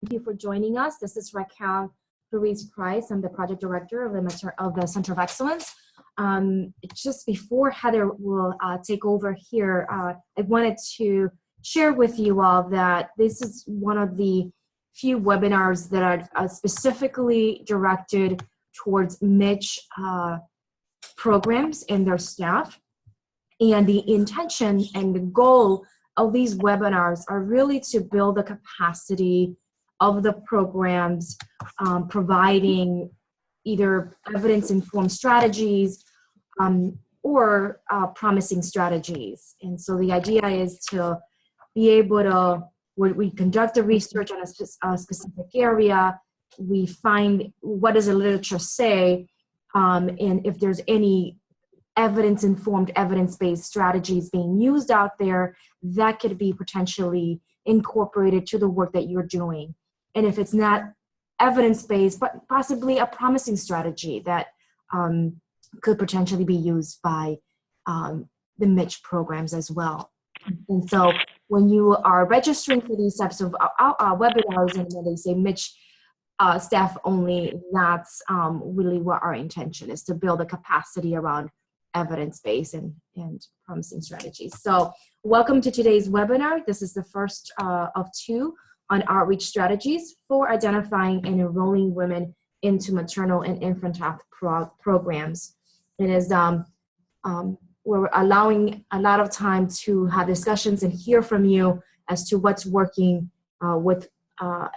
Thank you for joining us. This is Raquel Ruiz-Price. I'm the project director of the Center of Excellence. Just before Heather will take over here, I wanted to share with you all that this is one of the few webinars that are specifically directed towards MICH programs and their staff. And the intention and the goal of these webinars are really to build the capacity of the programs, providing either evidence-informed strategies or promising strategies. And so the idea is to be able to, when we conduct the research on a specific area, we find what does the literature say, and if there's any evidence-informed, evidence-based strategies being used out there that could be potentially incorporated to the work that you're doing. And if it's not evidence-based, but possibly a promising strategy that could potentially be used by the MICH programs as well. And so when you are registering for these types of webinars and when they say MICH staff only, that's really what our intention is, to build a capacity around evidence-based and promising strategies. So welcome to today's webinar. This is the first of two on outreach strategies for identifying and enrolling women into maternal and infant health programs. It is, we're allowing a lot of time to have discussions and hear from you as to what's working with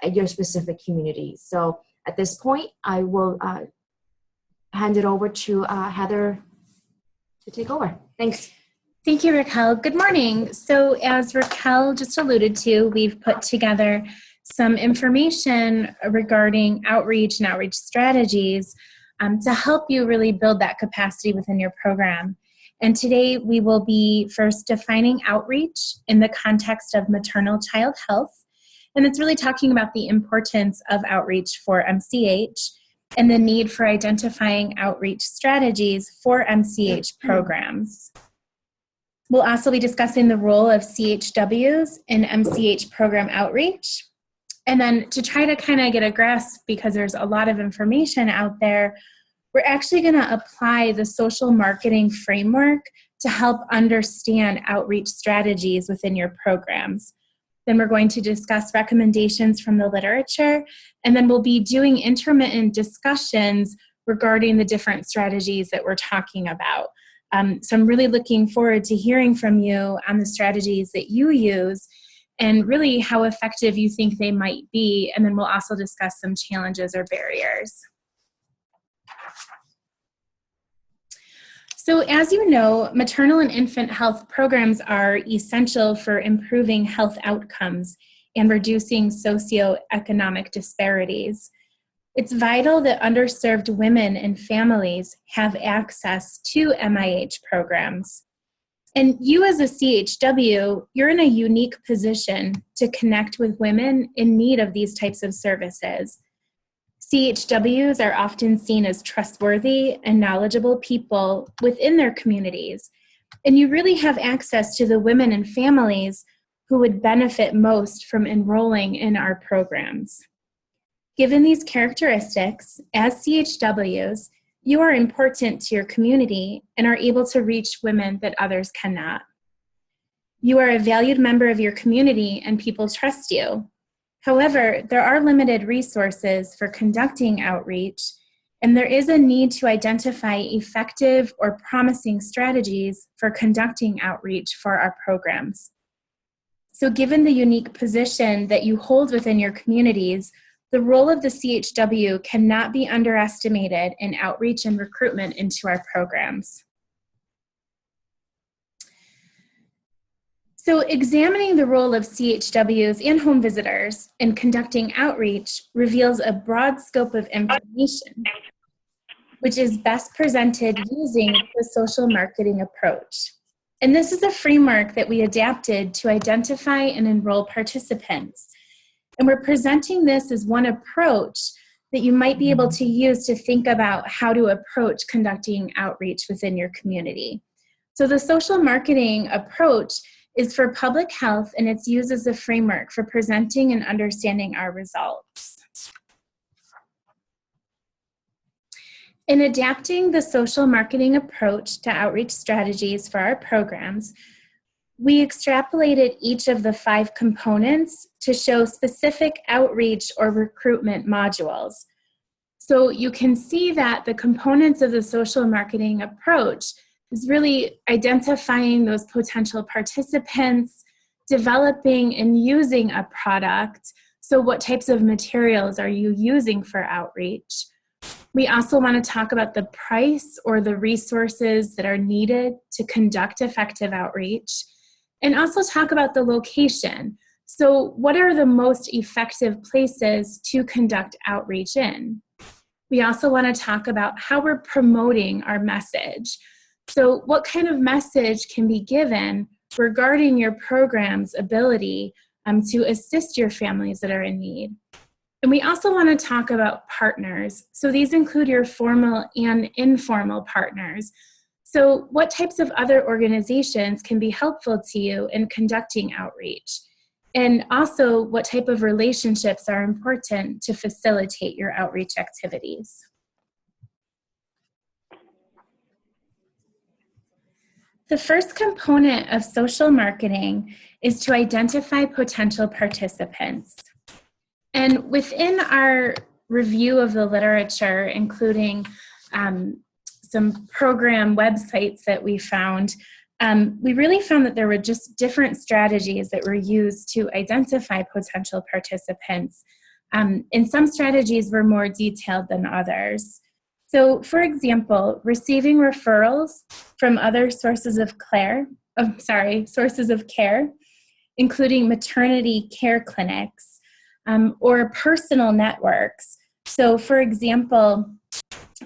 your specific community. So at this point, I will hand it over to Heather to take over. Thanks. Thank you, Raquel. Good morning. So as Raquel just alluded to, we've put together some information regarding outreach and outreach strategies to help you really build that capacity within your program. And today we will be first defining outreach in the context of maternal child health. And it's really talking about the importance of outreach for MCH and the need for identifying outreach strategies for MCH programs. We'll also be discussing the role of CHWs in MCH program outreach. And then to try to kind of get a grasp, because there's a lot of information out there, we're actually going to apply the social marketing framework to help understand outreach strategies within your programs. Then we're going to discuss recommendations from the literature, and then we'll be doing intermittent discussions regarding the different strategies that we're talking about. So I'm really looking forward to hearing from you on the strategies that you use and really how effective you think they might be, and then we'll also discuss some challenges or barriers. So as you know, maternal and infant health programs are essential for improving health outcomes and reducing socioeconomic disparities. It's vital that underserved women and families have access to MIH programs. And you as a CHW, you're in a unique position to connect with women in need of these types of services. CHWs are often seen as trustworthy and knowledgeable people within their communities, and you really have access to the women and families who would benefit most from enrolling in our programs. Given these characteristics, as CHWs, you are important to your community and are able to reach women that others cannot. You are a valued member of your community and people trust you. However, there are limited resources for conducting outreach, and there is a need to identify effective or promising strategies for conducting outreach for our programs. So given the unique position that you hold within your communities, the role of the CHW cannot be underestimated in outreach and recruitment into our programs. So examining the role of CHWs and home visitors in conducting outreach reveals a broad scope of information, which is best presented using the social marketing approach. And this is a framework that we adapted to identify and enroll participants. And we're presenting this as one approach that you might be able to use to think about how to approach conducting outreach within your community. So the social marketing approach is for public health, and it's used as a framework for presenting and understanding our results. In adapting the social marketing approach to outreach strategies for our programs, we extrapolated each of the 5 components to show specific outreach or recruitment modules. So you can see that the components of the social marketing approach is really identifying those potential participants, developing and using a product. So what types of materials are you using for outreach? We also want to talk about the price or the resources that are needed to conduct effective outreach, and also talk about the location. So what are the most effective places to conduct outreach in? We also want to talk about how we're promoting our message. So what kind of message can be given regarding your program's ability to assist your families that are in need? And we also want to talk about partners. So these include your formal and informal partners. So what types of other organizations can be helpful to you in conducting outreach? And also, what type of relationships are important to facilitate your outreach activities? The first component of social marketing is to identify potential participants. And within our review of the literature, including some program websites that we found, we really found that there were just different strategies that were used to identify potential participants. And some strategies were more detailed than others. So, for example, receiving referrals from other sources of care, including maternity care clinics, or personal networks. So, for example,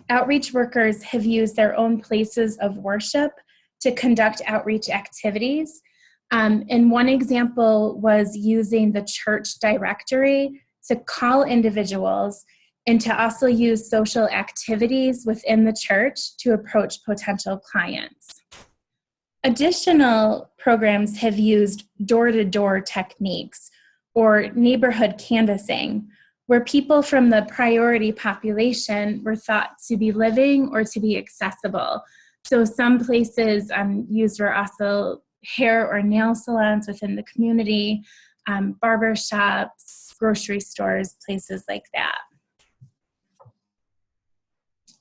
outreach workers have used their own places of worship to conduct outreach activities. And one example was using the church directory to call individuals and to also use social activities within the church to approach potential clients. Additional programs have used door-to-door techniques or neighborhood canvassing, where people from the priority population were thought to be living or to be accessible. So some places used were also hair or nail salons within the community, barber shops, grocery stores, places like that.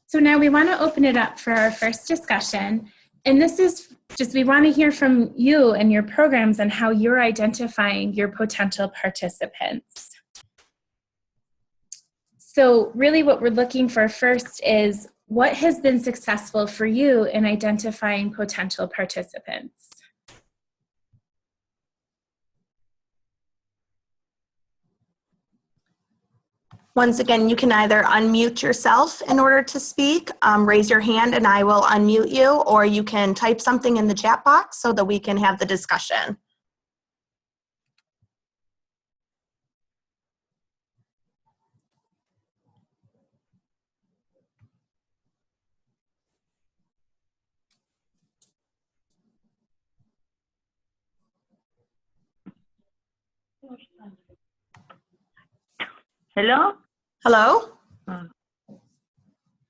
So now we want to open it up for our first discussion. And this is just, we want to hear from you and your programs and how you're identifying your potential participants. So really what we're looking for first is what has been successful for you in identifying potential participants? Once again, you can either unmute yourself in order to speak, raise your hand and I will unmute you, or you can type something in the chat box so that we can have the discussion. Hello? Hello?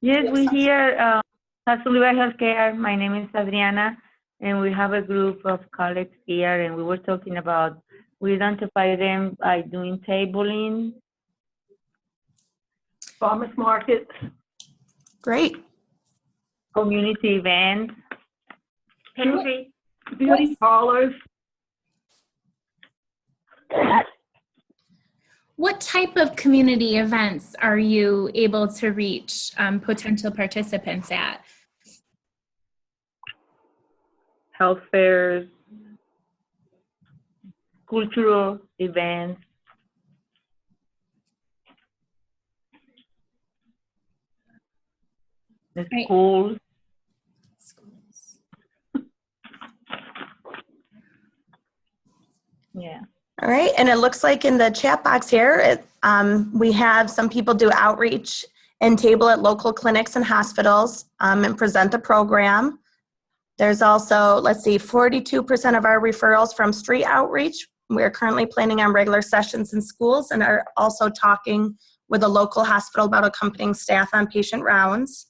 Yes, we here Hasulva Healthcare. My name is Adriana, and we have a group of colleagues here, and we were talking about, we identify them by doing tabling, farmers markets, Great. community events, beauty parlors. What type of community events are you able to reach potential participants at? Health fairs, cultural events. The Right. schools. Yeah. All right, and it looks like in the chat box here, we have some people do outreach and table at local clinics and hospitals and present the program. There's also, let's see, 42% of our referrals from street outreach. We're currently planning on regular sessions in schools and are also talking with a local hospital about accompanying staff on patient rounds.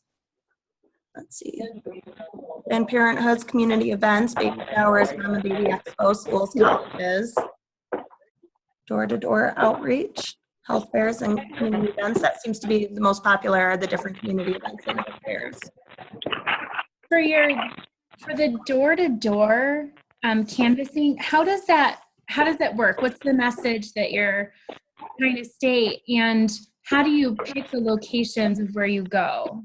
Let's see. And Parenthood's community events, baby showers, mom and baby expo, schools, colleges. Door-to-door outreach, health fairs, and community events. That seems to be the most popular, are the different community events and health fairs. For the door-to-door canvassing, how does that work? What's the message that you're trying to state, and how do you pick the locations of where you go?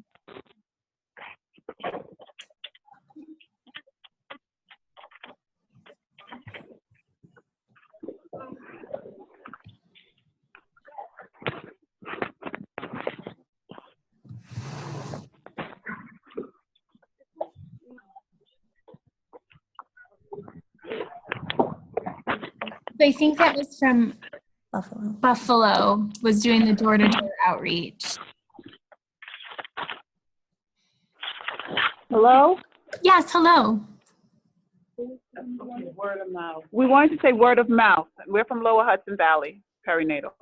I think that was from Buffalo was doing the door-to-door outreach. Hello? Yes, hello. Word of mouth. We wanted to say word of mouth. We're from Lower Hudson Valley, perinatal.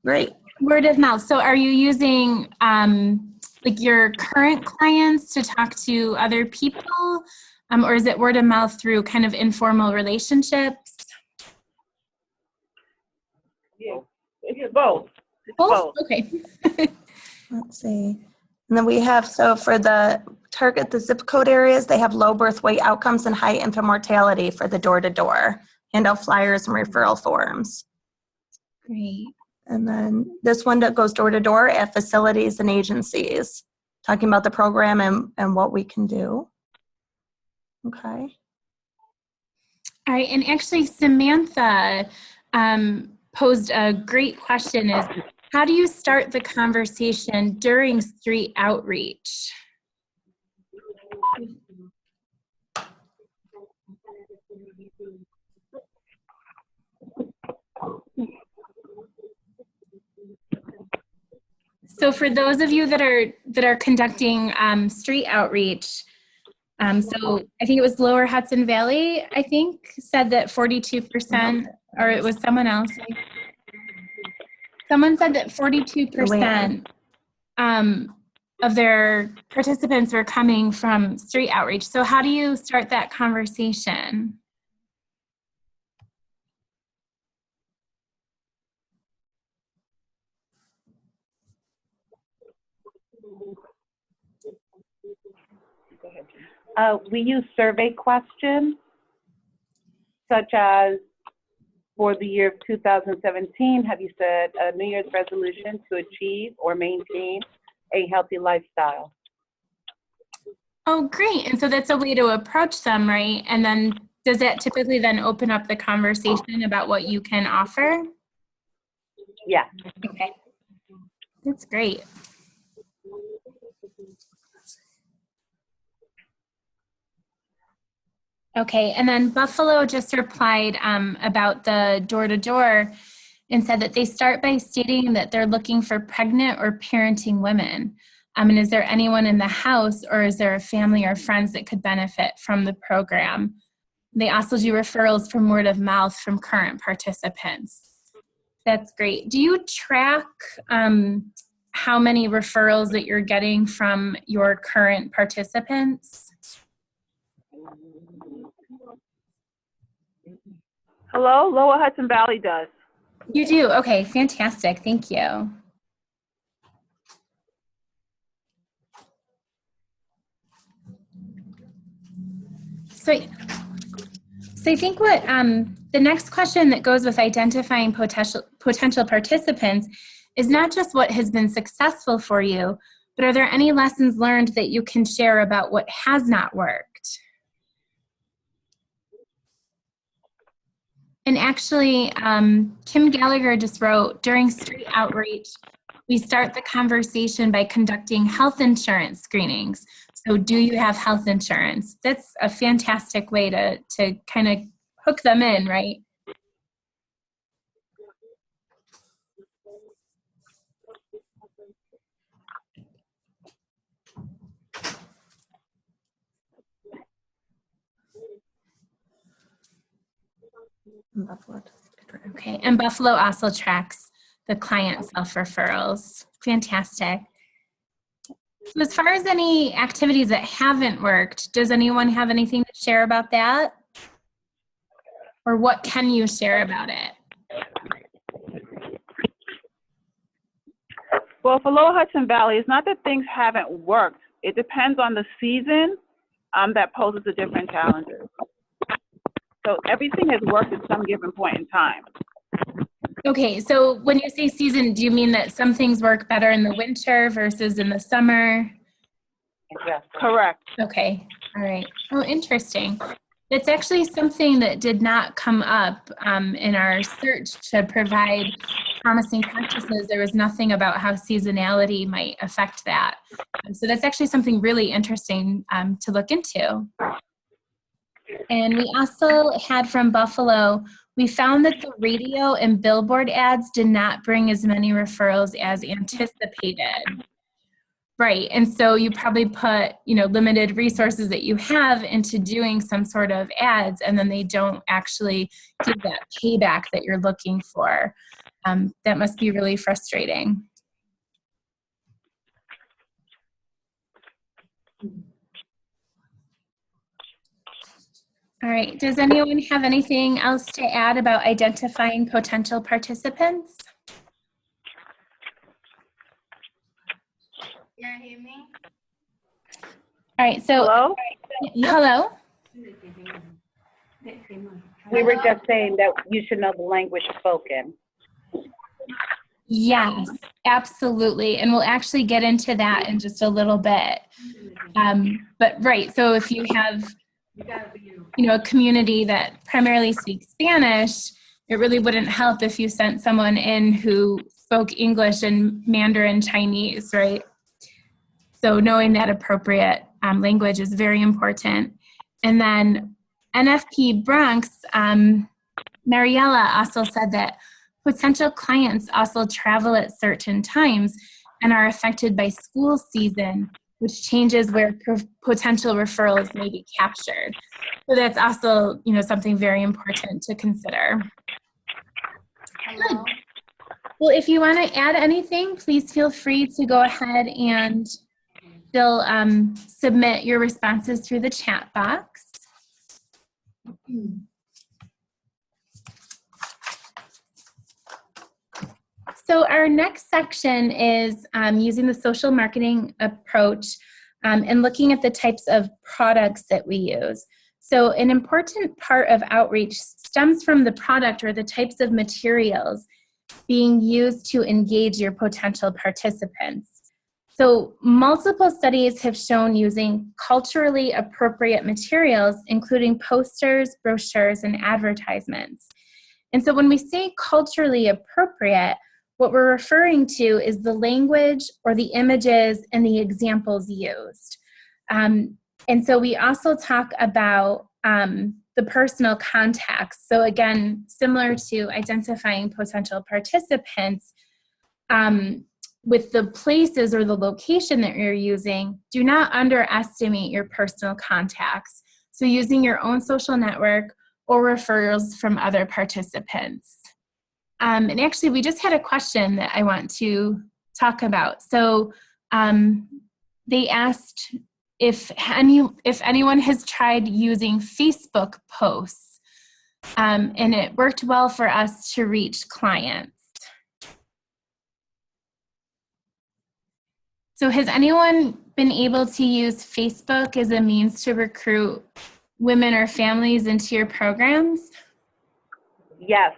Great. Word of mouth. So are you using like your current clients to talk to other people? Or is it word of mouth through kind of informal relationships? Yeah, it's both. Both? Okay. Let's see. And then we have, so for the target the zip code areas, they have low birth weight outcomes and high infant mortality for the door-to-door. Hand out flyers and referral forms. Great. And then this one that goes door-to-door at facilities and agencies, talking about the program and what we can do. Okay. All right, and actually Samantha posed a great question, is how do you start the conversation during street outreach? So for those of you that are conducting street outreach, so I think it was Lower Hudson Valley, I think, said that 42%, or it was someone else. Someone said that 42% of their participants were coming from street outreach. So how do you start that conversation? We use survey questions, such as, for the year of 2017, have you set a New Year's resolution to achieve or maintain a healthy lifestyle? Oh, great. And so that's a way to approach them, right? And then does that typically then open up the conversation about what you can offer? Yeah. Okay. That's great. Okay, and then Buffalo just replied about the door-to-door and said that they start by stating that they're looking for pregnant or parenting women. And is there anyone in the house, or is there a family or friends that could benefit from the program? They also do referrals from word of mouth from current participants. That's great. Do you track how many referrals that you're getting from your current participants? Hello? Lower Hudson Valley does. You do? Okay, fantastic. Thank you. So I think what the next question that goes with identifying potential participants is not just what has been successful for you, but are there any lessons learned that you can share about what has not worked? And actually, Kim Gallagher just wrote, during street outreach, we start the conversation by conducting health insurance screenings. So do you have health insurance? That's a fantastic way to kind of hook them in, right? Buffalo. Okay, and Buffalo also tracks the client self-referrals. Fantastic. So as far as any activities that haven't worked, does anyone have anything to share about that? Or what can you share about it? Well, for Lower Hudson Valley, it's not that things haven't worked. It depends on the season that poses the different challenges. So everything has worked at some given point in time. Okay, so when you say season, do you mean that some things work better in the winter versus in the summer? Correct. Okay, all right. Oh, interesting. It's actually something that did not come up in our search to provide promising practices. There was nothing about how seasonality might affect that. So that's actually something really interesting to look into. And we also had from Buffalo, we found that the radio and billboard ads did not bring as many referrals as anticipated. Right, and so you probably put, limited resources that you have into doing some sort of ads, and then they don't actually give that payback that you're looking for. That must be really frustrating. All right, does anyone have anything else to add about identifying potential participants? Yeah, hear me? All right, so Hello? hello. We were just saying that you should know the language spoken. Yes, absolutely, and we'll actually get into that in just a little bit. But right, so if you have, a community that primarily speaks Spanish, it really wouldn't help if you sent someone in who spoke English and Mandarin Chinese, right? So knowing that appropriate language is very important. And then NFP Bronx, Mariella also said that potential clients also travel at certain times and are affected by school season, which changes where potential referrals may be captured. So that's also, something very important to consider. Good. Well, if you want to add anything, please feel free to go ahead and still submit your responses through the chat box. So our next section is using the social marketing approach and looking at the types of products that we use. So an important part of outreach stems from the product or the types of materials being used to engage your potential participants. So multiple studies have shown using culturally appropriate materials, including posters, brochures, and advertisements. And so when we say culturally appropriate, what we're referring to is the language or the images and the examples used. And so we also talk about the personal context. So again, similar to identifying potential participants, with the places or the location that you're using, do not underestimate your personal contacts. So using your own social network or referrals from other participants. And actually, we just had a question that I want to talk about. So they asked if anyone has tried using Facebook posts, and it worked well for us to reach clients. So has anyone been able to use Facebook as a means to recruit women or families into your programs? Yes.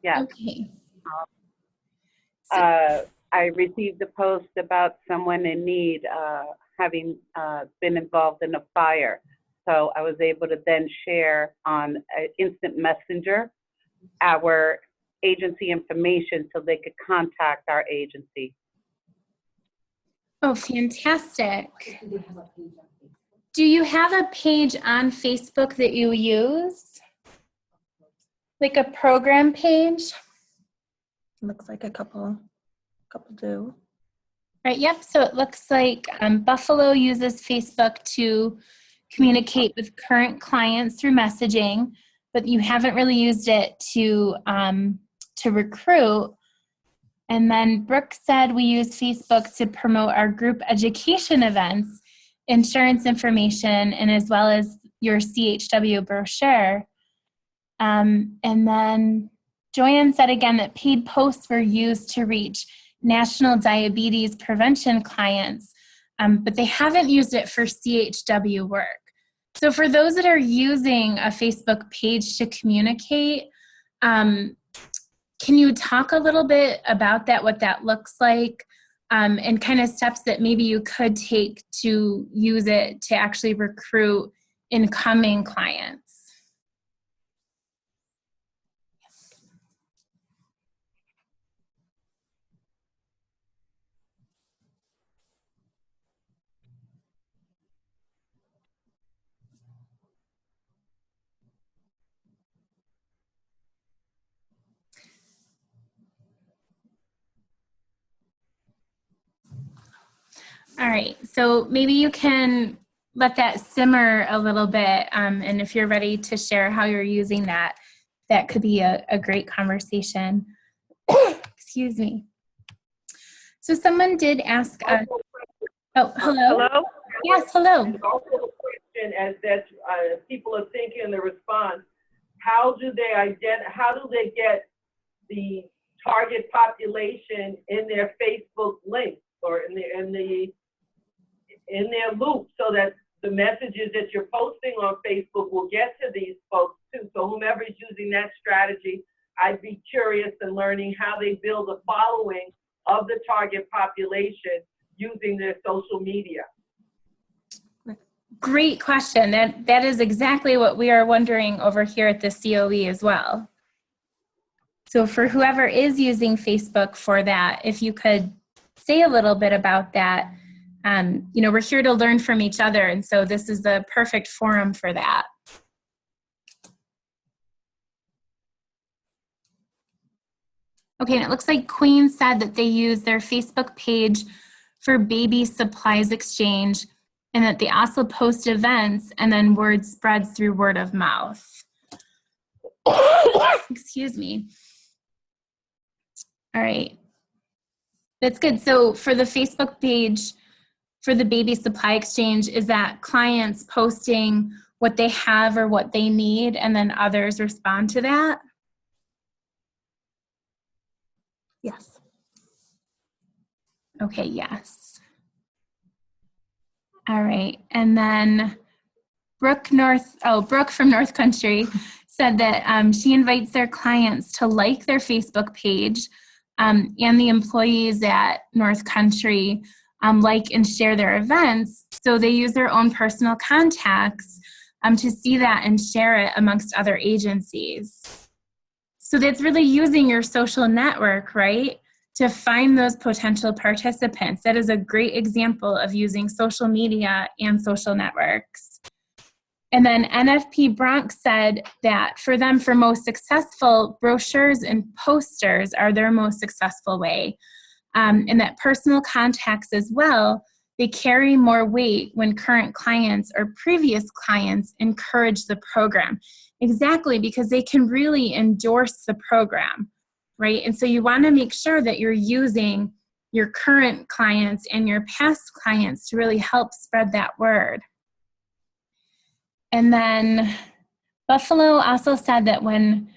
Yes. Okay. I received a post about someone in need having been involved in a fire. So I was able to then share on Instant Messenger our agency information so they could contact our agency. Oh, fantastic. Do you have a page on Facebook that you use? Like a program page? Looks like a couple do. Right, yep, so it looks like Buffalo uses Facebook to communicate with current clients through messaging. but you haven't really used it to recruit. And then Brooke said we use Facebook to promote our group education events, insurance information, and as well as your CHW brochure. And then Joanne said again that paid posts were used to reach national diabetes prevention clients, but they haven't used it for CHW work. So for those that are using a Facebook page to communicate, can you talk a little bit about that, what that looks like, and kind of steps that maybe you could take to use it to actually recruit incoming clients? All right, so maybe you can let that simmer a little bit, and if you're ready to share how you're using that, that could be a great conversation. Excuse me. So someone did ask us, oh, hello? Hello? Yes, hello. And also the question as that people are thinking the response, how do they get the target population in their Facebook links or in their loop so that the messages that you're posting on Facebook will get to these folks too? So whomever is using that strategy, I'd be curious in learning how they build a following of the target population using their social media. Great question. That is exactly what we are wondering over here at the COE as well. So for whoever is using Facebook for that, if you could say a little bit about that. You know, we're here to learn from each other, and so this is the perfect forum for that. Okay, and it looks like Queen said that they use their Facebook page for baby supplies exchange, and that they also post events, and then word spreads through word of mouth. Excuse me. All right. That's good. So for the Facebook page, for the baby supply exchange, is that clients posting what they have or what they need, and then others respond to that? Yes. Okay, yes. All right. And then Brooke from North Country said that she invites their clients to like their Facebook page, and the employees at North Country like and share their events. So they use their own personal contacts to see that and share it amongst other agencies. So that's really using your social network, right, to find those potential participants. That is a great example of using social media and social networks. And then NFP Bronx said that for them, for most successful, brochures and posters are their most successful way. And that personal contacts as well, they carry more weight when current clients or previous clients encourage the program. Exactly, because they can really endorse the program, right? And so you want to make sure that you're using your current clients and your past clients to really help spread that word. And then Buffalo also said that when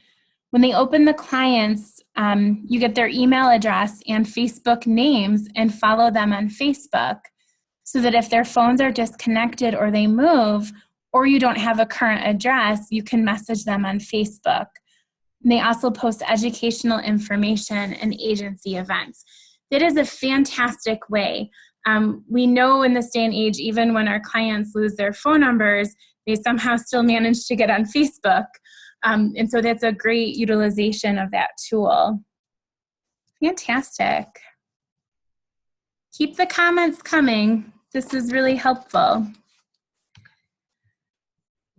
they open the clients, you get their email address and Facebook names and follow them on Facebook, so that if their phones are disconnected or they move, or you don't have a current address, you can message them on Facebook. And they also post educational information and agency events. That is a fantastic way. We know in this day and age, even when our clients lose their phone numbers, they somehow still manage to get on Facebook. And so that's a great utilization of that tool. Fantastic. Keep the comments coming. This is really helpful.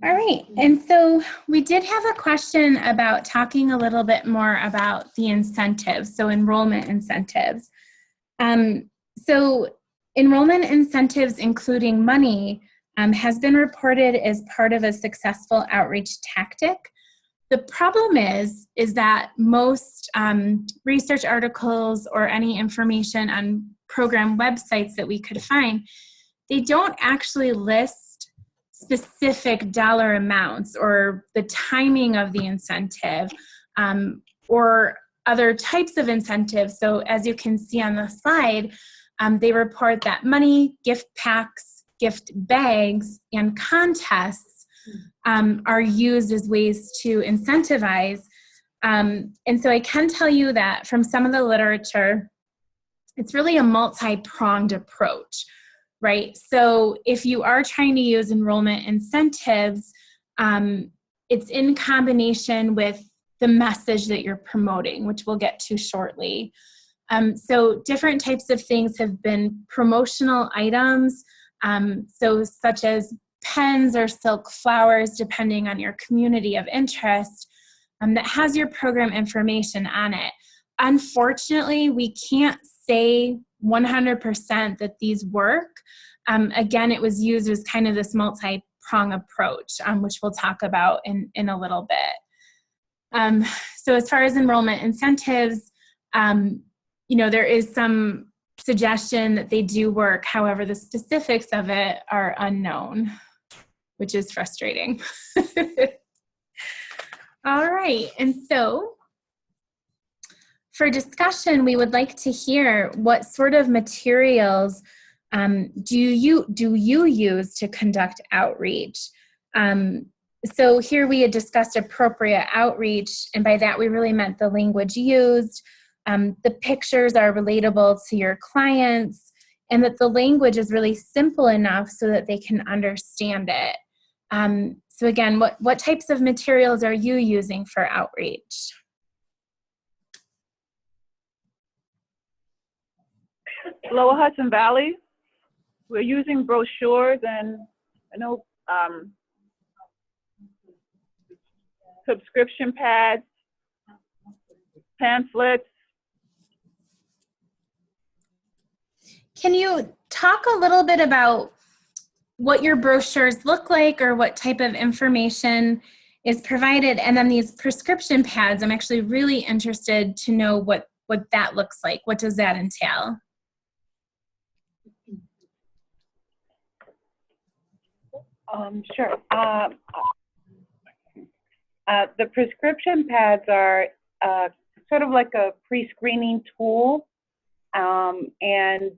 All right, and so we did have a question about talking a little bit more about the incentives, so enrollment incentives. So enrollment incentives, including money, has been reported as part of a successful outreach tactic. The problem is that most research articles or any information on program websites that we could find, they don't actually list specific dollar amounts or the timing of the incentive or other types of incentives. So as you can see on the slide, they report that money, gift packs, gift bags, and contests are used as ways to incentivize. And so I can tell you that from some of the literature, it's really a multi-pronged approach, right? So if you are trying to use enrollment incentives, it's in combination with the message that you're promoting, which we'll get to shortly. So different types of things have been promotional items, so such as pens or silk flowers, depending on your community of interest, that has your program information on it. Unfortunately, we can't say 100% that these work. Again, it was used as kind of this multi-prong approach, which we'll talk about in a little bit. So as far as enrollment incentives, there is some suggestion that they do work. However, the specifics of it are unknown, which is frustrating. All right, and so for discussion, we would like to hear what sort of materials do you use to conduct outreach? So here we had discussed appropriate outreach, and by that we really meant the language used, the pictures are relatable to your clients, and that the language is really simple enough so that they can understand it. So again, what types of materials are you using for outreach? Lower Hudson Valley, we're using brochures, and I know subscription pads, pamphlets. Can you talk a little bit about what your brochures look like or what type of information is provided? And then these prescription pads, I'm actually really interested to know what that looks like. What does that entail? Sure. The prescription pads are sort of like a pre-screening tool, and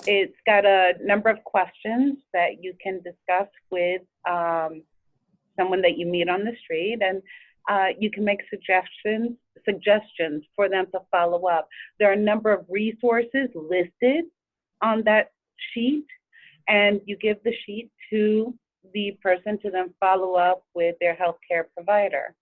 it's got a number of questions that you can discuss with someone that you meet on the street, and you can make suggestions for them to follow up. There are a number of resources listed on that sheet, and you give the sheet to the person to then follow up with their healthcare provider.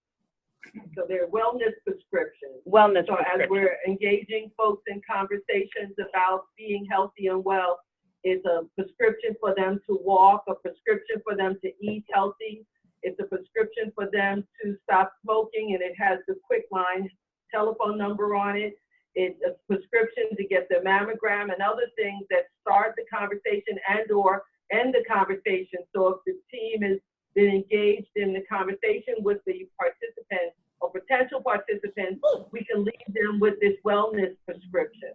So they're wellness prescriptions. Wellness So prescriptions. as we're engaging folks in conversations about being healthy and well, it's a prescription for them to walk, a prescription for them to eat healthy. It's a prescription for them to stop smoking, and it has the quick line telephone number on it. It's a prescription to get the mammogram and other things that start the conversation and or end the conversation. So if the team has been engaged in the conversation with the participants or potential participants, we can leave them with this wellness prescription.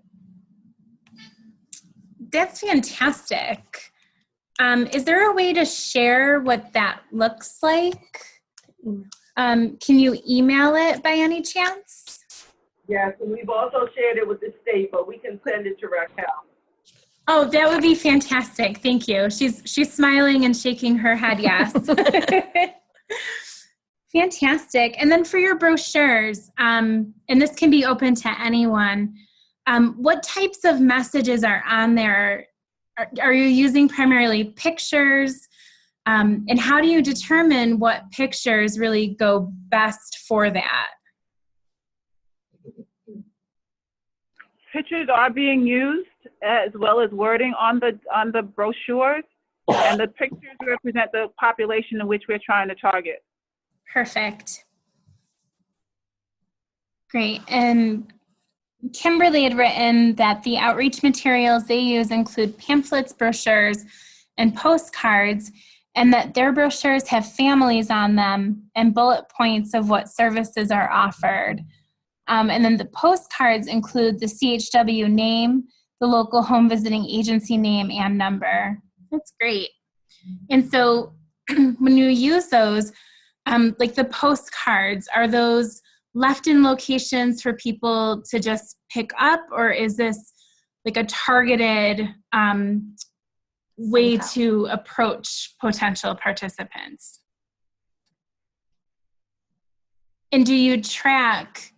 That's fantastic. Is there a way to share what that looks like? Can you email it by any chance? Yes, and we've also shared it with the state, but we can send it to Raquel. Oh, that would be fantastic. Thank you. She's smiling and shaking her head yes. Fantastic. And then for your brochures, and this can be open to anyone, what types of messages are on there? Are you using primarily pictures? And how do you determine what pictures really go best for that? Pictures are being used as well as wording on the brochures, and the pictures represent the population in which we're trying to target. Perfect. Great. And Kimberly had written that the outreach materials they use include pamphlets, brochures, and postcards. and that their brochures have families on them and bullet points of what services are offered. And then the postcards include the CHW name, the local home visiting agency name, and number. That's great. And so when you use those, like the postcards, are those left in locations for people to just pick up, or is this like a targeted way to approach potential participants? And do you track,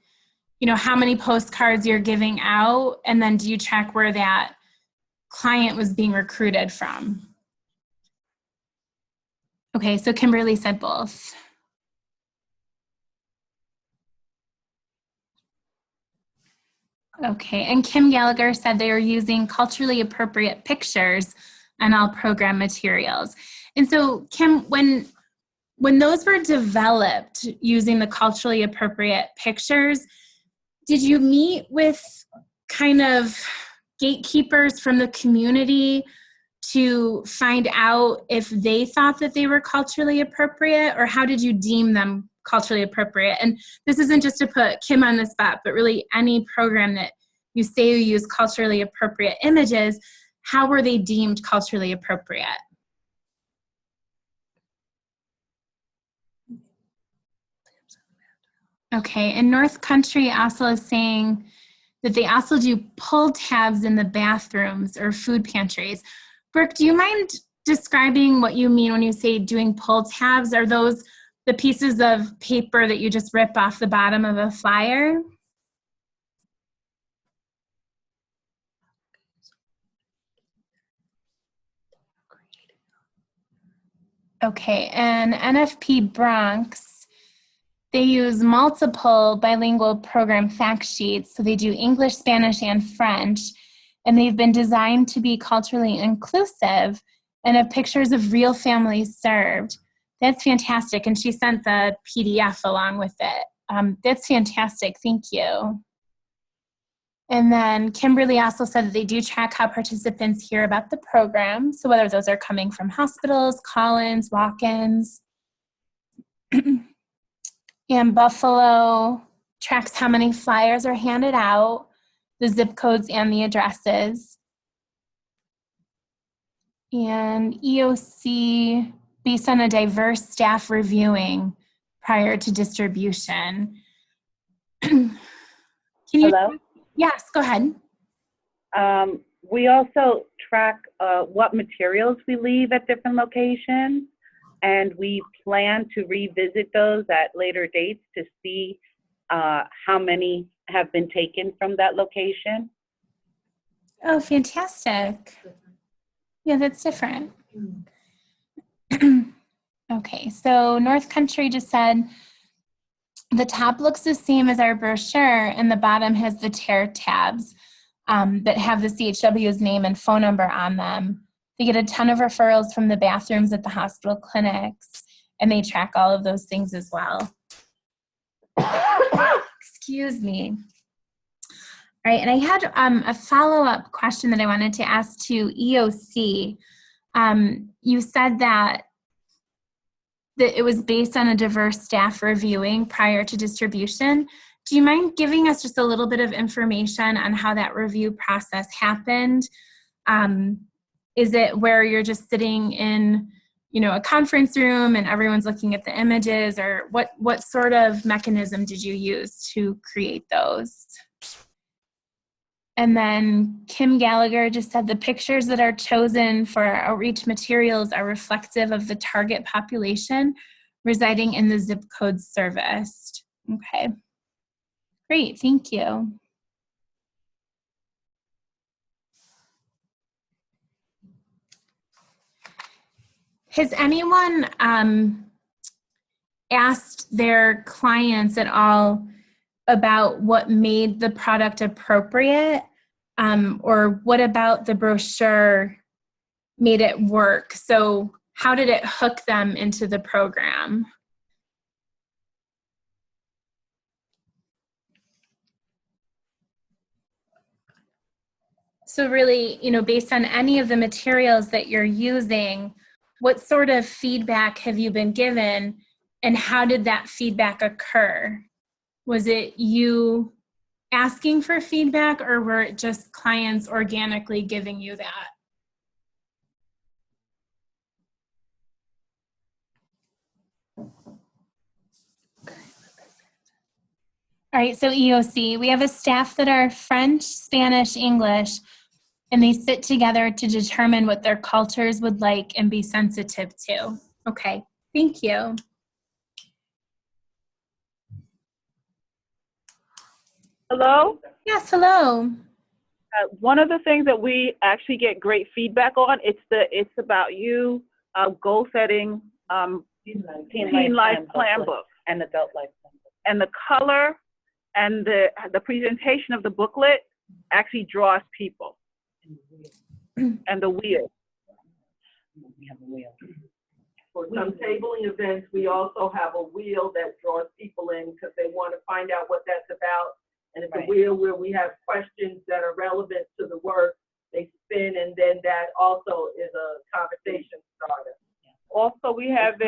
how many postcards you're giving out, and then do you track where that client was being recruited from? Okay, so Kimberly said both. Okay, and Kim Gallagher said they are using culturally appropriate pictures on all program materials. And so, Kim, when those were developed using the culturally appropriate pictures, did you meet with kind of gatekeepers from the community to find out if they thought that they were culturally appropriate, or how did you deem them culturally appropriate? And this isn't just to put Kim on the spot, but really any program that you say you use culturally appropriate images, how were they deemed culturally appropriate? Okay, and North Country also is saying that they also do pull tabs in the bathrooms or food pantries. Brooke, do you mind describing what you mean when you say doing pull tabs? Are those the pieces of paper that you just rip off the bottom of a flyer? Okay, and NFP Bronx, they use multiple bilingual program fact sheets. So they do English, Spanish, and French, and they've been designed to be culturally inclusive and have pictures of real families served. That's fantastic, and she sent the PDF along with it. That's fantastic, thank you. And then Kimberly also said that they do track how participants hear about the program, so whether those are coming from hospitals, call-ins, walk-ins. And Buffalo tracks how many flyers are handed out, the zip codes and the addresses. And EOC, based on a diverse staff reviewing prior to distribution. Hello? Yes, go ahead. We also track what materials we leave at different locations, and we plan to revisit those at later dates to see how many have been taken from that location. Oh, fantastic. Yeah, that's different. Okay, so North Country just said, the top looks the same as our brochure, and the bottom has the tear tabs that have the CHW's name and phone number on them. They get a ton of referrals from the bathrooms at the hospital clinics, and they track all of those things as well. Excuse me. All right, and I had a follow-up question that I wanted to ask to EOC. You said that it was based on a diverse staff reviewing prior to distribution. Do you mind giving us just a little bit of information on how that review process happened? Is it where you're just sitting in, a conference room and everyone's looking at the images, or what sort of mechanism did you use to create those? And then Kim Gallagher just said the pictures that are chosen for our outreach materials are reflective of the target population residing in the zip codes serviced. Okay, great, thank you. Has anyone asked their clients at all about what made the product appropriate, or what about the brochure made it work? So how did it hook them into the program? So really, based on any of the materials that you're using, what sort of feedback have you been given, and how did that feedback occur? Was it you asking for feedback, or were it just clients organically giving you that? All right, so EOC, we have a staff that are French, Spanish, English, and they sit together to determine what their cultures would like and be sensitive to. Okay, thank you. Hello? Yes, hello. One of the things that we actually get great feedback on, it's about you goal setting teen life plan book And adult life plan book. and the color and the presentation of the booklet actually draws people. And the wheel. We have a wheel. For some tabling events, we also have a wheel that draws people in because they want to find out what that's about. And it's a wheel where we have questions that are relevant to the work. They spin, and then that also is a conversation starter. Also, we have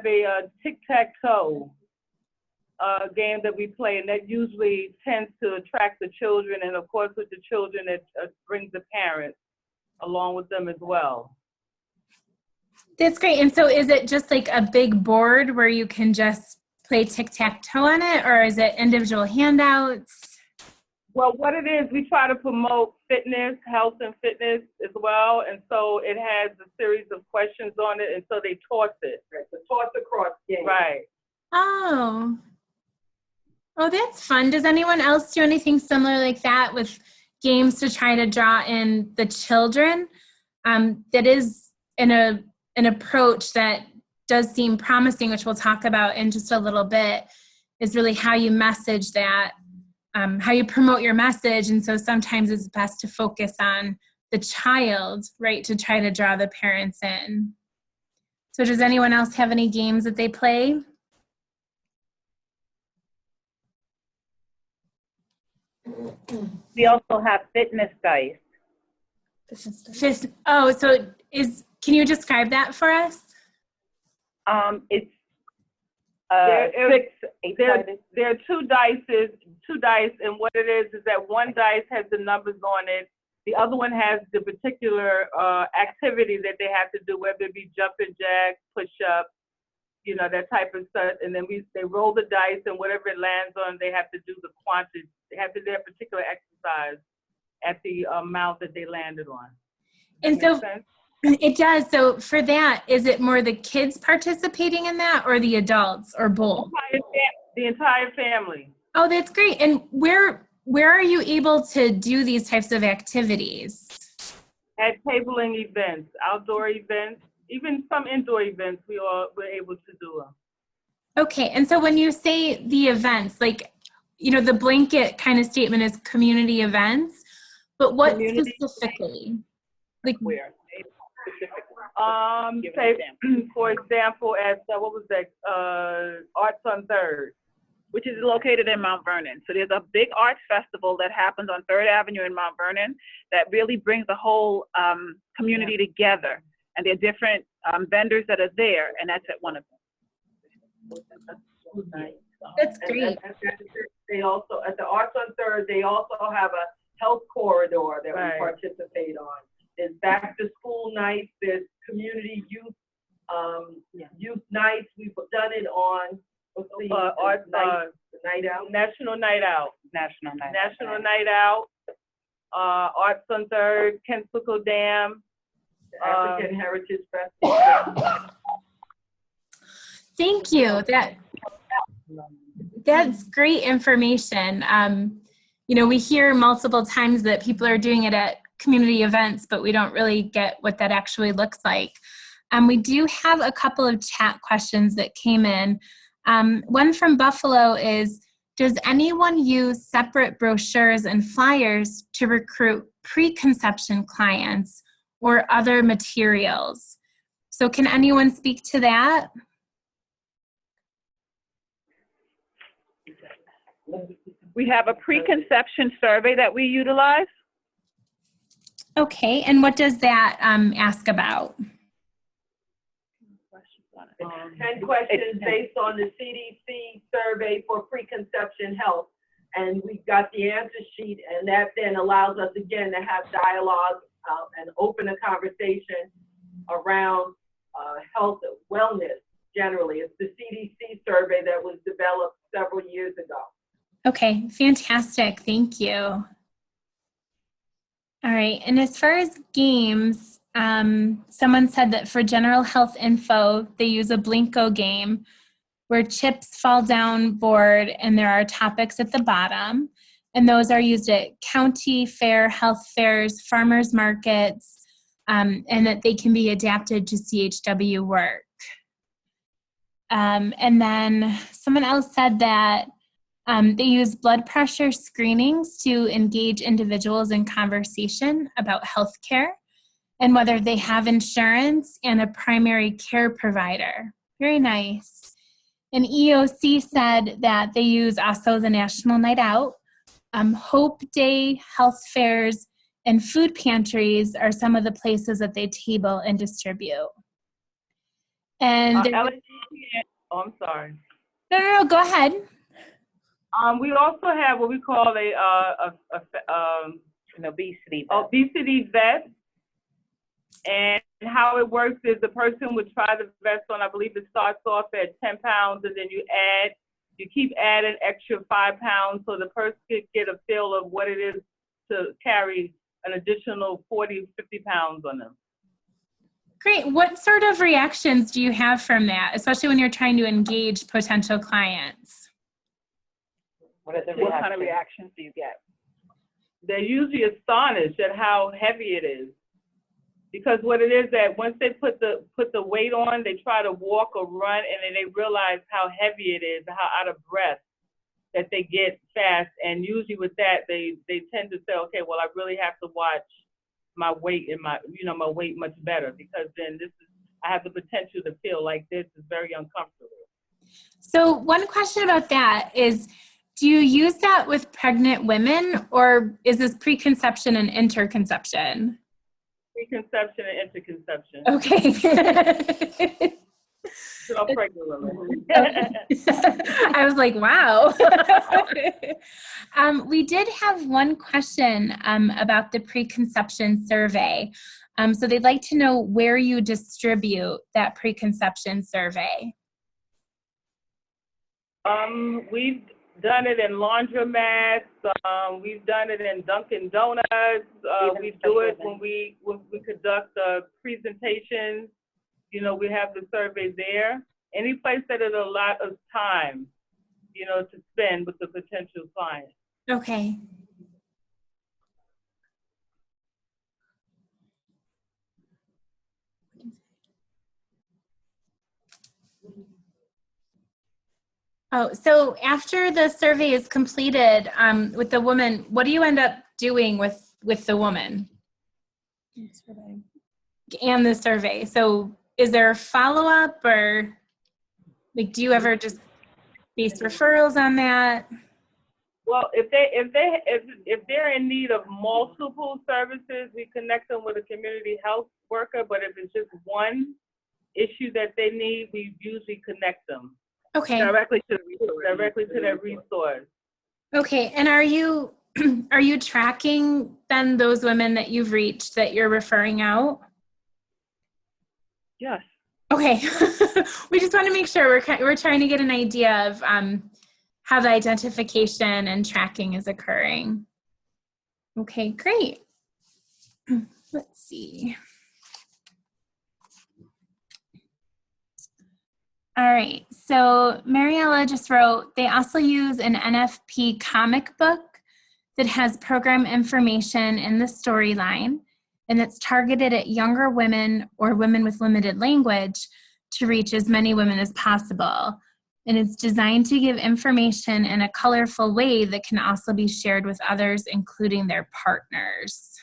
a tic-tac-toe game that we play, and that usually tends to attract the children, and of course with the children it brings the parents along with them as well. That's great. And so is it just like a big board where you can just play tic-tac-toe on it, or is it individual handouts? Well, what it is, we try to promote fitness, health and fitness as well, and so it has a series of questions on it, and so they toss it. Right, the toss across game. Right. Oh, that's fun. Does anyone else do anything similar like that with games to try to draw in the children? That is an approach that does seem promising, which we'll talk about in just a little bit, is really how you message that, how you promote your message. And so sometimes it's best to focus on the child, right, to try to draw the parents in. So does anyone else have any games that they play? We also have fitness dice. Can you describe that for us? It's there are two dice, and what it is that one dice has the numbers on it. The other one has the particular activity that they have to do, whether it be jumping jacks, push-ups, you know, that type of stuff. And then they roll the dice, and whatever it lands on, they have to do the quantity. They have to do a particular exercise at the amount that they landed on. And so it does. So for that, is it more the kids participating in that, or the adults, or both? The entire family. Oh, that's great. And where are you able to do these types of activities? At tabling events, outdoor events, even some indoor events, we're able to do them. Okay. And so when you say the events, like, you know, the blanket kind of statement is community events, but what specifically? Like where? Say, for example, at what was that? Arts on 3rd, which is located in Mount Vernon. So there's a big arts festival that happens on 3rd Avenue in Mount Vernon that really brings the whole community together. And there are different vendors that are there, and that's at one of them. That's great. They also, at the Arts on 3rd, they also have a health corridor that we participate on. There's back to school nights, there's community youth nights. We've done it on night out. National Night Out. National Night Out. Arts on 3rd, Kensico Dam. African Heritage Festival. Thank you. That's great information. You know, we hear multiple times that people are doing it at community events, but we don't really get what that actually looks like. We do have a couple of chat questions that came in. One from Buffalo is, does anyone use separate brochures and flyers to recruit preconception clients or other materials? So can anyone speak to that? We have a preconception survey that we utilize. Okay, and what does that ask about? 10 questions based on the CDC survey for preconception health. And we've got the answer sheet, and that then allows us again to have dialogue and open a conversation around health and wellness generally. It's the CDC survey that was developed several years ago. Okay, fantastic. Thank you. All right, and as far as games, someone said that for general health info, they use a Blinko game where chips fall down board and there are topics at the bottom. And those are used at county fair, health fairs, farmers markets, and that they can be adapted to CHW work. And then someone else said that they use blood pressure screenings to engage individuals in conversation about healthcare and whether they have insurance and a primary care provider. Very nice. And EOC said that they use also the National Night Out. Hope Day, health fairs, and food pantries are some of the places that they table and distribute. And oh, I'm sorry. no, go ahead. We also have what we call An obesity vet. obesity vet. And how it works is the person would try the vest on, I believe it starts off at 10 pounds, and then you keep adding extra 5 pounds so the person could get a feel of what it is to carry an additional 40, 50 pounds on them. Great. What sort of reactions do you have from that, especially when you're trying to engage potential clients? What kind of reactions do you get? They're usually astonished at how heavy it is. Because what it is that once they put the weight on, they try to walk or run, and then they realize how heavy it is, how out of breath that they get fast. And usually with that, they tend to say, okay, well, I really have to watch my weight and my weight much better, because then I have the potential to feel like this is very uncomfortable. So one question about that is, do you use that with pregnant women, or is this preconception and interconception? Preconception and interconception. Okay. So pregnant women. I was like, wow. We did have one question about the preconception survey. So they'd like to know where you distribute that preconception survey. We've done it in laundromats. We've done it in Dunkin' Donuts. We do it when we conduct presentations. We have the survey there. Any place that is a lot of time, to spend with the potential client. Okay. Oh, so after the survey is completed with the woman, what do you end up doing with the woman? And the survey. So is there a follow-up, or do you ever just base referrals on that? Well, if they're in need of multiple services, we connect them with a community health worker. But if it's just one issue that they need, we usually connect them. Okay. Directly to that resource. Okay. And are you tracking then those women that you've reached that you're referring out? Yes. Okay. We just want to make sure we're trying to get an idea of how the identification and tracking is occurring. Okay, great. Let's see. All right, so Mariella just wrote, they also use an NFP comic book that has program information in the storyline, and it's targeted at younger women or women with limited language to reach as many women as possible. And it's designed to give information in a colorful way that can also be shared with others, including their partners.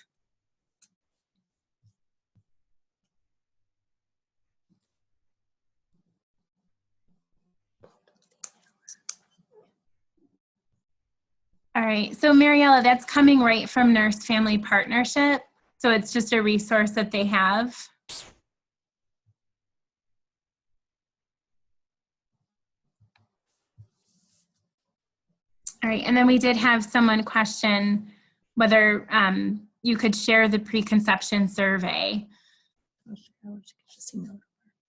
All right, so Mariella, that's coming right from Nurse Family Partnership. So it's just a resource that they have. All right, and then we did have someone question whether you could share the preconception survey.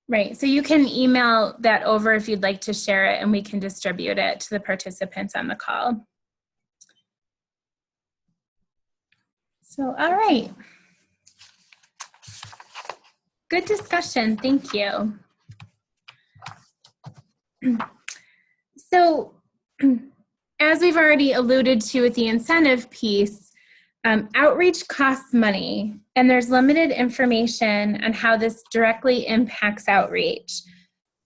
Right, so you can email that over if you'd like to share it, and we can distribute it to the participants on the call. So, all right. Good discussion, thank you. So, as we've already alluded to with the incentive piece, outreach costs money, and there's limited information on how this directly impacts outreach.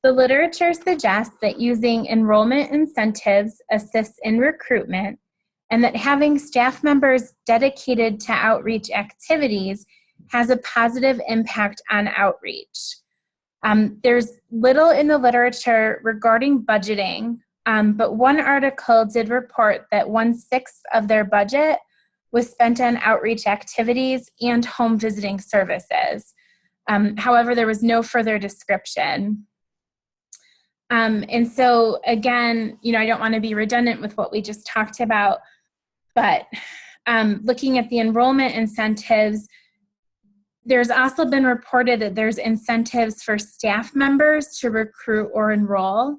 The literature suggests that using enrollment incentives assists in recruitment, and that having staff members dedicated to outreach activities has a positive impact on outreach. There's little in the literature regarding budgeting, but one article did report that 1/6 of their budget was spent on outreach activities and home visiting services. However, there was no further description. And so again, I don't want to be redundant with what we just talked about, but looking at the enrollment incentives, there's also been reported that there's incentives for staff members to recruit or enroll.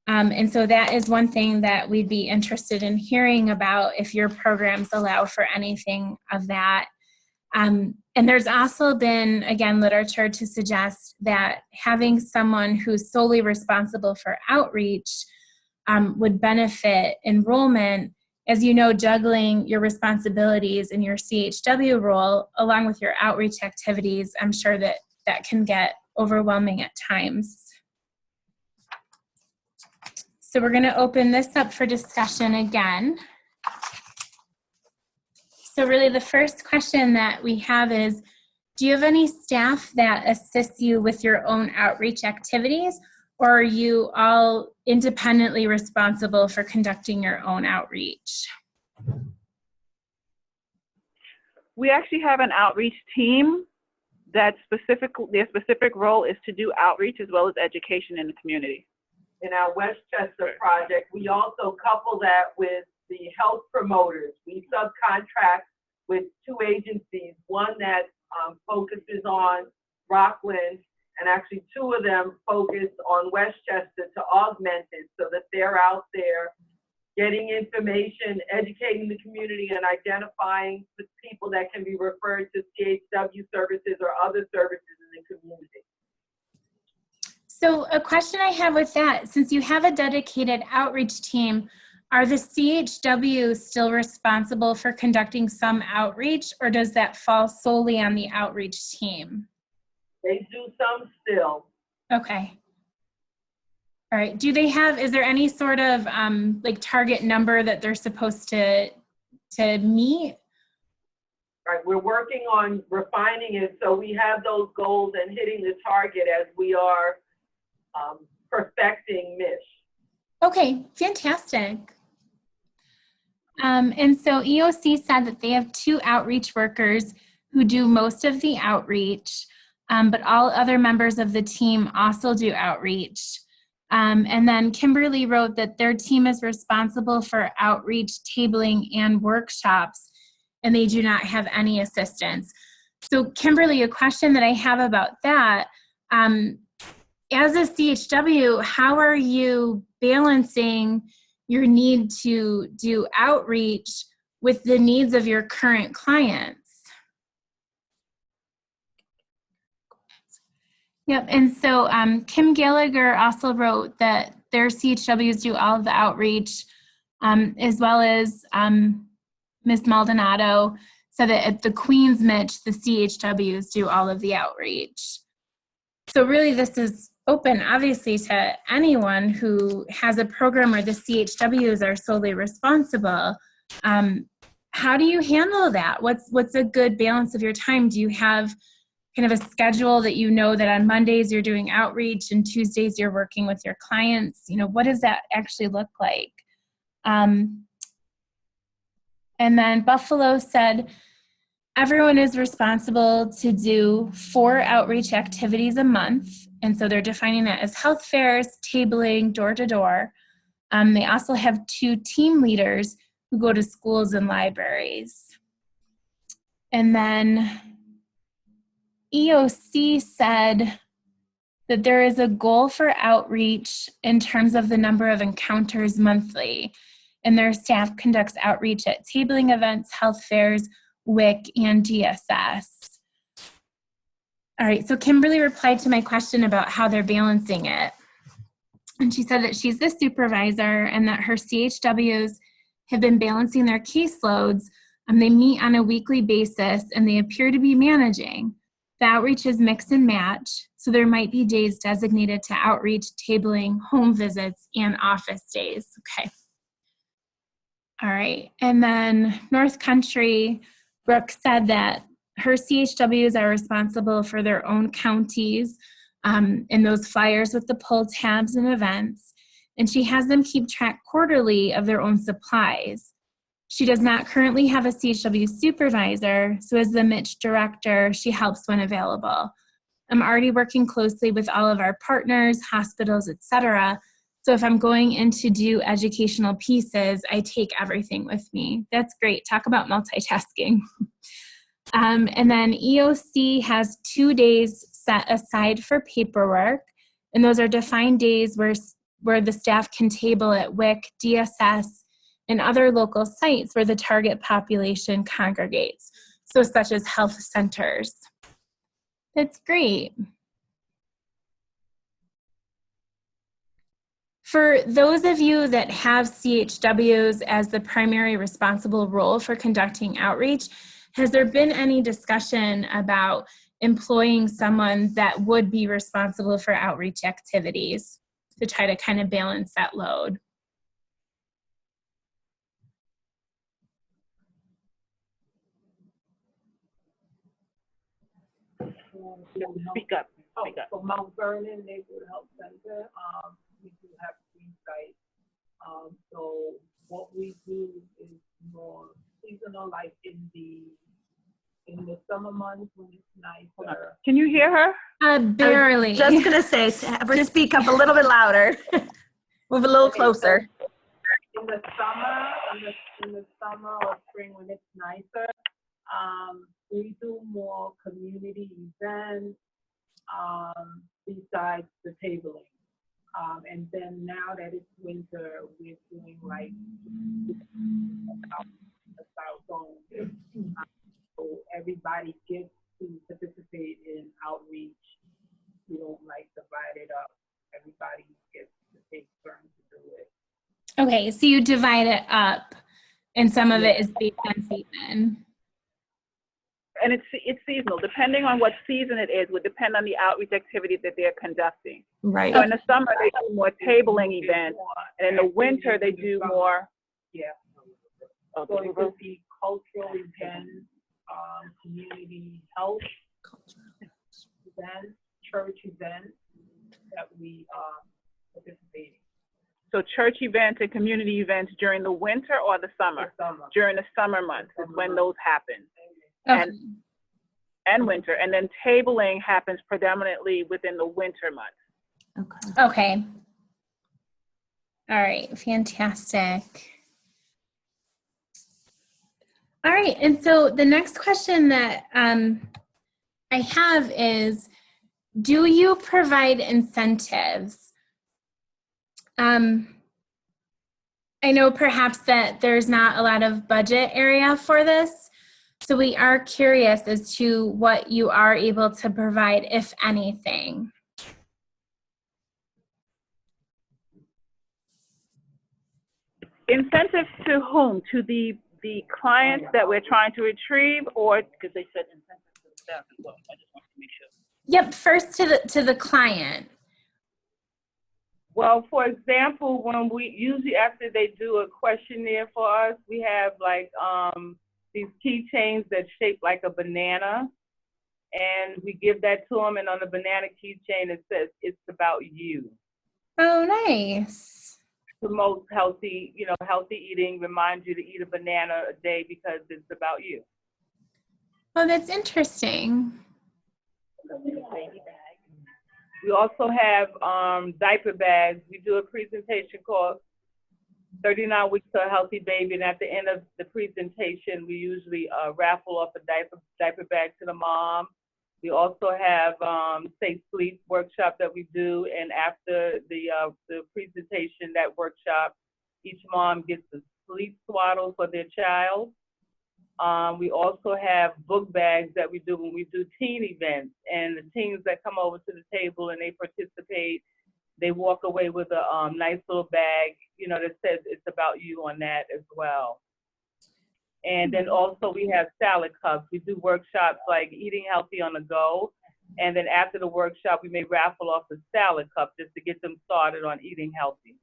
And so that is one thing that we'd be interested in hearing about if your programs allow for anything of that. And there's also been, again, literature to suggest that having someone who's solely responsible for outreach would benefit enrollment. As you know, juggling your responsibilities in your CHW role along with your outreach activities, I'm sure that that can get overwhelming at times. So we're going to open this up for discussion again. So really the first question that we have is, do you have any staff that assists you with your own outreach activities, or are you all independently responsible for conducting your own outreach? We actually have an outreach team that their specific role is to do outreach as well as education in the community. In our Westchester project, we also couple that with the health promoters. We subcontract with 2 agencies, one that focuses on Rockland, and actually 2 of them focus on Westchester to augment it so that they're out there getting information, educating the community, and identifying the people that can be referred to CHW services or other services in the community. So a question I have with that, since you have a dedicated outreach team, are the CHWs still responsible for conducting some outreach, or does that fall solely on the outreach team? They do some still. Okay. All right. Do they have, is there any sort of like target number that they're supposed to meet? Right, we're working on refining it so we have those goals and hitting the target as we are perfecting MISH. Okay, fantastic. And so EOC said that they have 2 outreach workers who do most of the outreach, but all other members of the team also do outreach. And then Kimberly wrote that their team is responsible for outreach, tabling, and workshops, and they do not have any assistance. So Kimberly, a question that I have about that, as a CHW, how are you balancing your need to do outreach with the needs of your current clients? Yep, and so Kim Gallagher also wrote that their CHWs do all of the outreach, as well as Ms. Maldonado, so that at the Queens Mitch, the CHWs do all of the outreach. So really this is open, obviously, to anyone who has a program where the CHWs are solely responsible. How do you handle that? What's a good balance of your time? Do you have kind of a schedule that you know that on Mondays you're doing outreach and Tuesdays you're working with your clients? What does that actually look like? And then Buffalo said, everyone is responsible to do 4 outreach activities a month. And so they're defining that as health fairs, tabling, door to door. They also have 2 team leaders who go to schools and libraries. And then EOC said that there is a goal for outreach in terms of the number of encounters monthly. And their staff conducts outreach at tabling events, health fairs, WIC, and DSS. All right, so Kimberly replied to my question about how they're balancing it. And she said that she's the supervisor and that her CHWs have been balancing their caseloads. They meet on a weekly basis and they appear to be managing. The outreach is mix and match, so there might be days designated to outreach, tabling, home visits, and office days. Okay. All right, and then North Country, Brooke said that her CHWs are responsible for their own counties in those flyers with the pull tabs and events, and she has them keep track quarterly of their own supplies. She does not currently have a CHW supervisor, so as the Mitch director, she helps when available. I'm already working closely with all of our partners, hospitals, etc. So if I'm going in to do educational pieces, I take everything with me. That's great. Talk about multitasking. And then EOC has 2 days set aside for paperwork, and those are defined days where the staff can table at WIC, DSS, and other local sites where the target population congregates, so such as health centers. That's great. For those of you that have CHWs as the primary responsible role for conducting outreach, has there been any discussion about employing someone that would be responsible for outreach activities to try to kind of balance that load? Speak up. Speak up. For Mount Vernon Neighborhood Health Center, we do have 3 sites. So what we do is more seasonal, like in the summer months when it's nicer. Can you hear her? Barely. Just gonna say, have her speak up a little bit louder. Move a little closer. In the summer or spring when it's nicer, we do more community events besides the tabling. And then now that it's winter, we're doing like the South Zone. So everybody gets to participate in outreach. We don't like divide it up. Everybody gets to take turns to do it. Okay, so you divide it up, and some of it is based on season. And it's seasonal. Depending on what season it is, would depend on the outreach activities that they're conducting. Right. So in the summer, they do more tabling events, and in the winter, they do more. Yeah. Oh, So it could be cultural events, community health events, church events that we participate in. So church events and community events during the winter or the summer? During the summer months is when those happen. Okay. And winter. And then tabling happens predominantly within the winter months. Okay. All right, fantastic. All right, and so the next question that I have is, do you provide incentives? I know perhaps that there's not a lot of budget area for this, so we are curious as to what you are able to provide, if anything. Incentives to whom? To the clients that we're trying to retrieve, or because they said incentives to the staff as well. I just want to make sure. Yep, first to the client. Well, for example, when we usually after they do a questionnaire for us, we have like these keychains that shape like a banana, and we give that to them, and on the banana keychain it says it's about you. Oh, nice. Promote healthy, healthy eating. Remind you to eat a banana a day because it's about you. Oh, that's interesting. We also have diaper bags. We do a presentation called 39 Weeks to a Healthy Baby, and at the end of the presentation, we usually raffle off a diaper bag to the mom. We also have Safe Sleep workshop that we do, and after the presentation, that workshop, each mom gets a sleep swaddle for their child. We also have book bags that we do when we do teen events, and the teens that come over to the table and they participate, they walk away with a nice little bag, you know, that says it's about you on that as well. And then also we have salad cups. We do workshops like eating healthy on the go. And then after the workshop, we may raffle off a salad cup just to get them started on eating healthy.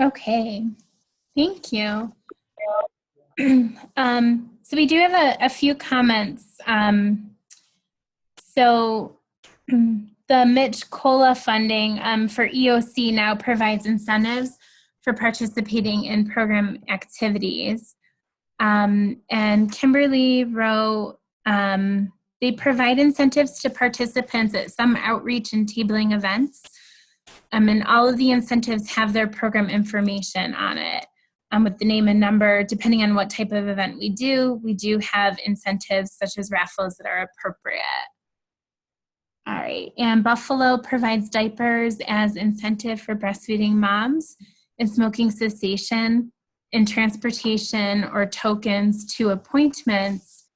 Okay, thank you. So we do have a few comments. So the Mitch COLA funding for EOC now provides incentives for participating in program activities. And Kimberly wrote, they provide incentives to participants at some outreach and tabling events. And all of the incentives have their program information on it. With the name and number, depending on what type of event we do have incentives such as raffles that are appropriate. All right, and Buffalo provides diapers as incentive for breastfeeding moms and smoking cessation and transportation or tokens to appointments.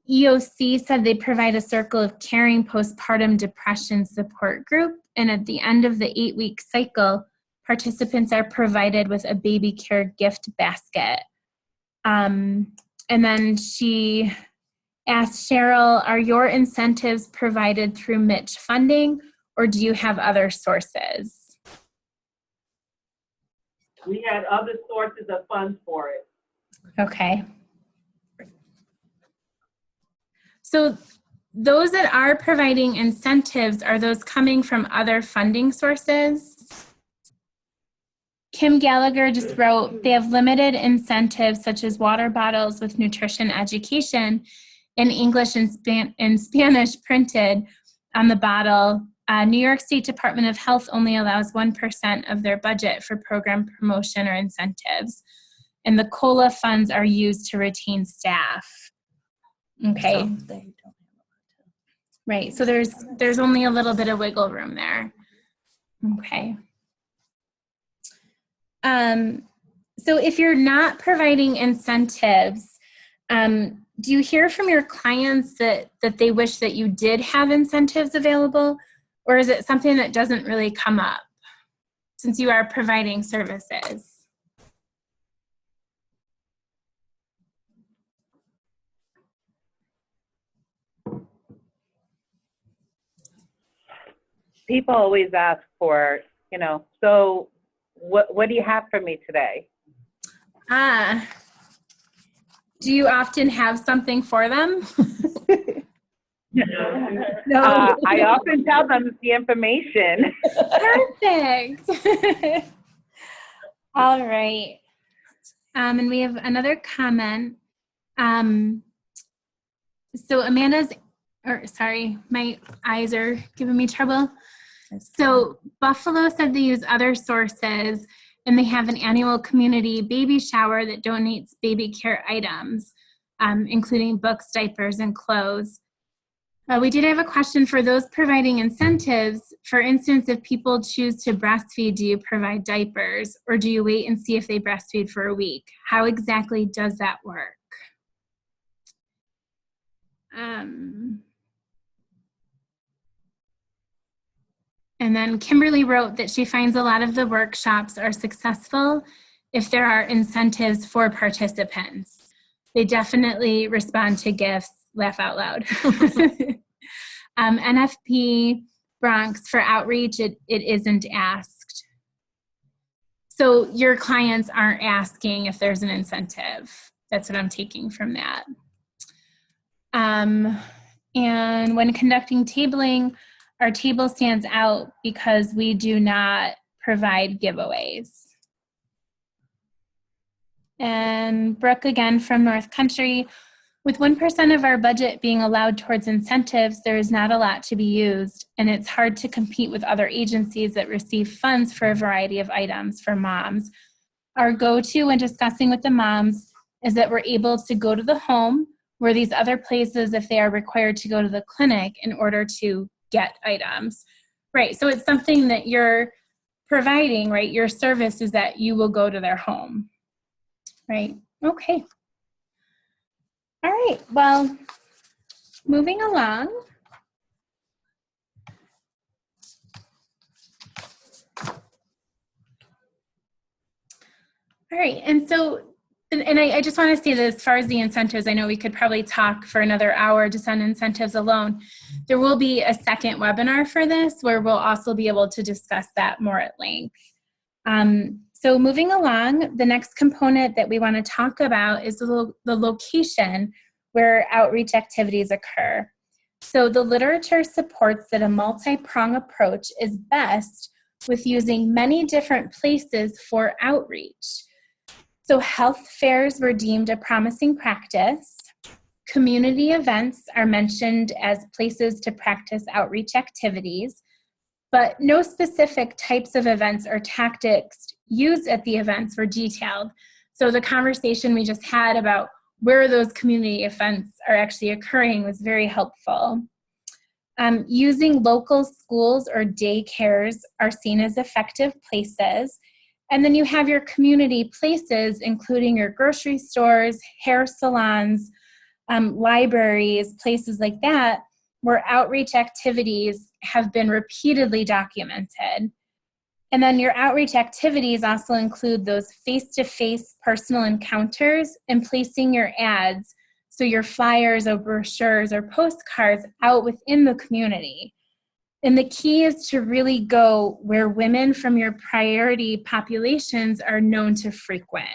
EOC said they provide a Circle of Caring postpartum depression support group, and at the end of the 8-week cycle, participants are provided with a baby care gift basket. And then she asked Cheryl, are your incentives provided through Mitch funding, or do you have other sources? We had other sources of funds for it. Okay. So those that are providing incentives, are those coming from other funding sources? Kim Gallagher just wrote, they have limited incentives such as water bottles with nutrition education in English and Spanish printed on the bottle. New York State Department of Health only allows 1% of their budget for program promotion or incentives. And the COLA funds are used to retain staff. Okay. So they don't have Right, so there's only a little bit of wiggle room there. Okay. So if you're not providing incentives, do you hear from your clients that they wish that you did have incentives available, or is it something that doesn't really come up since you are providing services? People always ask for, so what do you have for me today? Do you often have something for them? No. I often tell them the information. Perfect. All right. And we have another comment. So my eyes are giving me trouble. So Buffalo said they use other sources, and they have an annual community baby shower that donates baby care items, including books, diapers, and clothes. We did have a question for those providing incentives. For instance, if people choose to breastfeed, do you provide diapers, or do you wait and see if they breastfeed for a week? How exactly does that work? And then Kimberly wrote that she finds a lot of the workshops are successful if there are incentives for participants. They definitely respond to gifts, laugh out loud. NFP Bronx for outreach, it isn't asked. So your clients aren't asking if there's an incentive. That's what I'm taking from that. And when conducting tabling, our table stands out because we do not provide giveaways. And Brooke again from North Country, With 1% of our budget being allowed towards incentives, there is not a lot to be used, and it's hard to compete with other agencies that receive funds for a variety of items for moms. Our go-to when discussing with the moms is that we're able to go to the home, where these other places, if they are required to go to the clinic in order to get items. Right, so it's something that you're providing, right? Your service is that you will go to their home, right? Okay. All right, well, moving along. All right, and so, I just want to say that as far as the incentives, I know we could probably talk for another hour just on incentives alone. There will be a second webinar for this where we'll also be able to discuss that more at length. So moving along, the next component that we want to talk about is the location where outreach activities occur. So the literature supports that a multi-pronged approach is best with using many different places for outreach. So health fairs were deemed a promising practice. Community events are mentioned as places to practice outreach activities, but no specific types of events or tactics used at the events were detailed. So the conversation we just had about where those community events are actually occurring was very helpful. Using local schools or daycares are seen as effective places. And then you have your community places, including your grocery stores, hair salons, libraries, places like that, where outreach activities have been repeatedly documented. And then your outreach activities also include those face-to-face personal encounters and placing your ads, so your flyers or brochures or postcards out within the community. And the key is to really go where women from your priority populations are known to frequent.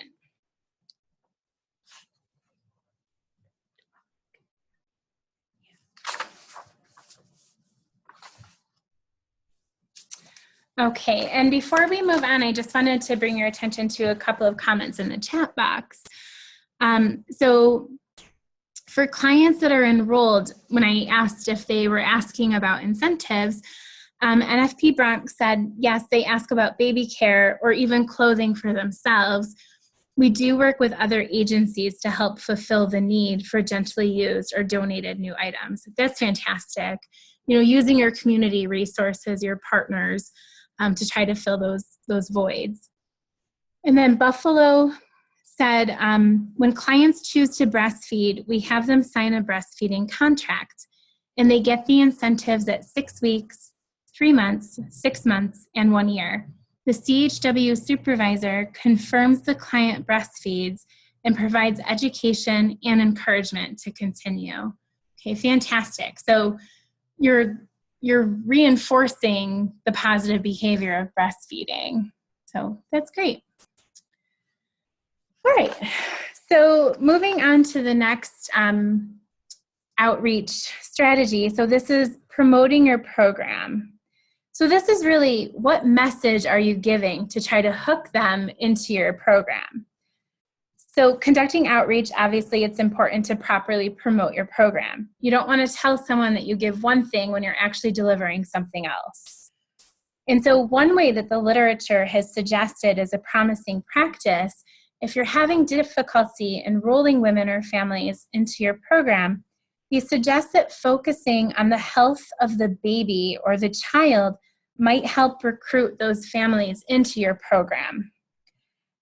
Okay, and before we move on, I just wanted to bring your attention to a couple of comments in the chat box. So for clients that are enrolled, when I asked if they were asking about incentives, NFP Bronx said, yes, they ask about baby care or even clothing for themselves. We do work with other agencies to help fulfill the need for gently used or donated new items. That's fantastic. You know, using your community resources, your partners, to try to fill those voids. And then Buffalo said, when clients choose to breastfeed, we have them sign a breastfeeding contract, and they get the incentives at 6 weeks, 3 months, 6 months, and 1 year. The CHW supervisor confirms the client breastfeeds and provides education and encouragement to continue. Okay, fantastic. So you're reinforcing the positive behavior of breastfeeding. So that's great. All right, so moving on to the next outreach strategy. So this is promoting your program. So this is really, what message are you giving to try to hook them into your program? So conducting outreach, obviously it's important to properly promote your program. You don't want to tell someone that you give one thing when you're actually delivering something else. And so one way that the literature has suggested as a promising practice, if you're having difficulty enrolling women or families into your program, we suggest that focusing on the health of the baby or the child might help recruit those families into your program.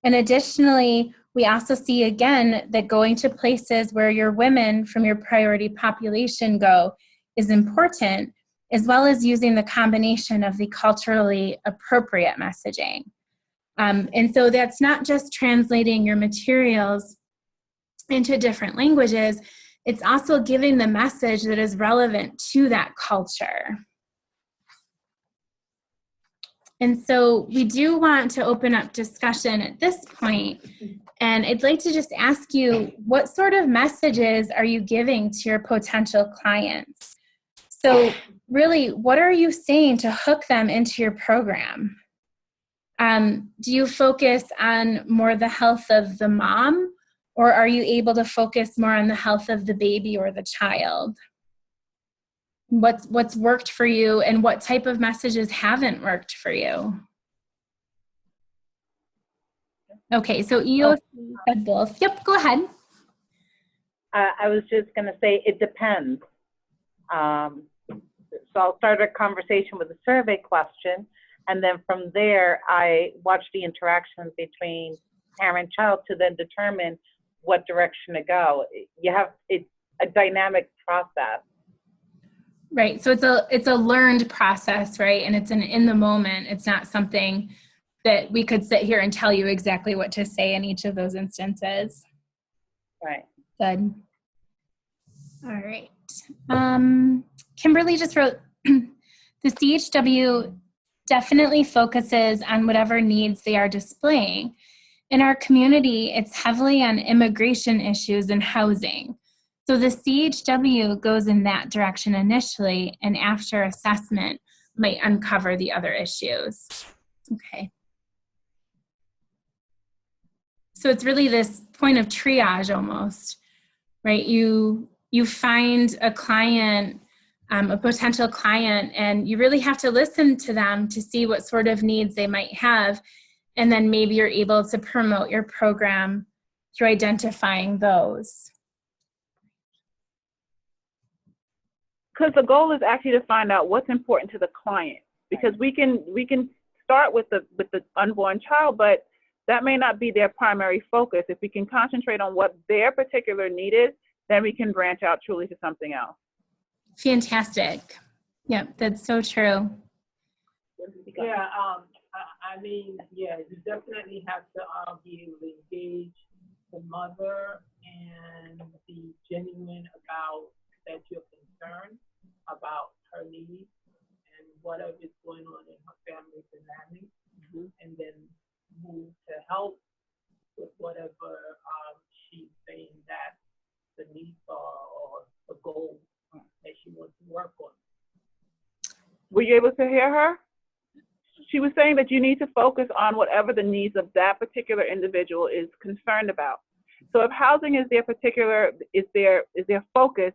And additionally, we also see again that going to places where your women from your priority population go is important, as well as using the combination of the culturally appropriate messaging. And so that's not just translating your materials into different languages, it's also giving the message that is relevant to that culture. And so we do want to open up discussion at this point, and I'd like to just ask you, what sort of messages are you giving to your potential clients? So really, what are you saying to hook them into your program? Do you focus on more the health of the mom Or are you able to focus more on the health of the baby or the child? What's worked for you, and what type of messages haven't worked for you? Okay, so EOC said both. Yep, go ahead. I was just going to say it depends. So I'll start a conversation with a survey question, and then from there, I watch the interactions between parent and child to then determine what direction to go. It's a dynamic process. Right, so it's a learned process, right? And it's in the moment. It's not something that we could sit here and tell you exactly what to say in each of those instances. Right. Good. All right. Kimberly just wrote, the CHW definitely focuses on whatever needs they are displaying. In our community, it's heavily on immigration issues and housing. So the CHW goes in that direction initially, and after assessment might uncover the other issues. Okay. So it's really this point of triage almost, right? You find a client, a potential client, and you really have to listen to them to see what sort of needs they might have. And then maybe you're able to promote your program through identifying those. Because the goal is actually to find out what's important to the client. Because we can start with the unborn child, but that may not be their primary focus. If we can concentrate on what their particular need is, then we can branch out truly to something else. Fantastic. Yep, that's so true. Yeah, I mean, yeah, you definitely have to be able to engage the mother and be genuine about that you're concerned about her needs and whatever is going on in her family dynamic, and then move to help with whatever she's saying that the needs are or the goal that she wants to work on. Were you able to hear her? She was saying that you need to focus on whatever the needs of that particular individual is concerned about. So if housing is their particular, is their focus,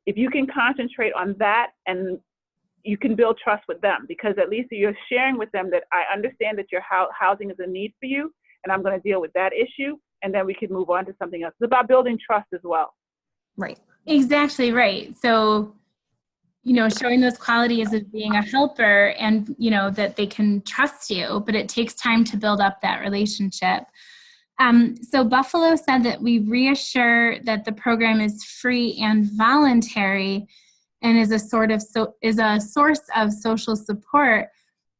if you can concentrate on that, and you can build trust with them, because at least you're sharing with them that I understand that your housing is a need for you, and I'm going to deal with that issue, and then we can move on to something else. It's about building trust as well. Right. Exactly right. So, showing those qualities of being a helper, and, that they can trust you, but it takes time to build up that relationship. So Buffalo said that we reassure that the program is free and voluntary and is a source of social support.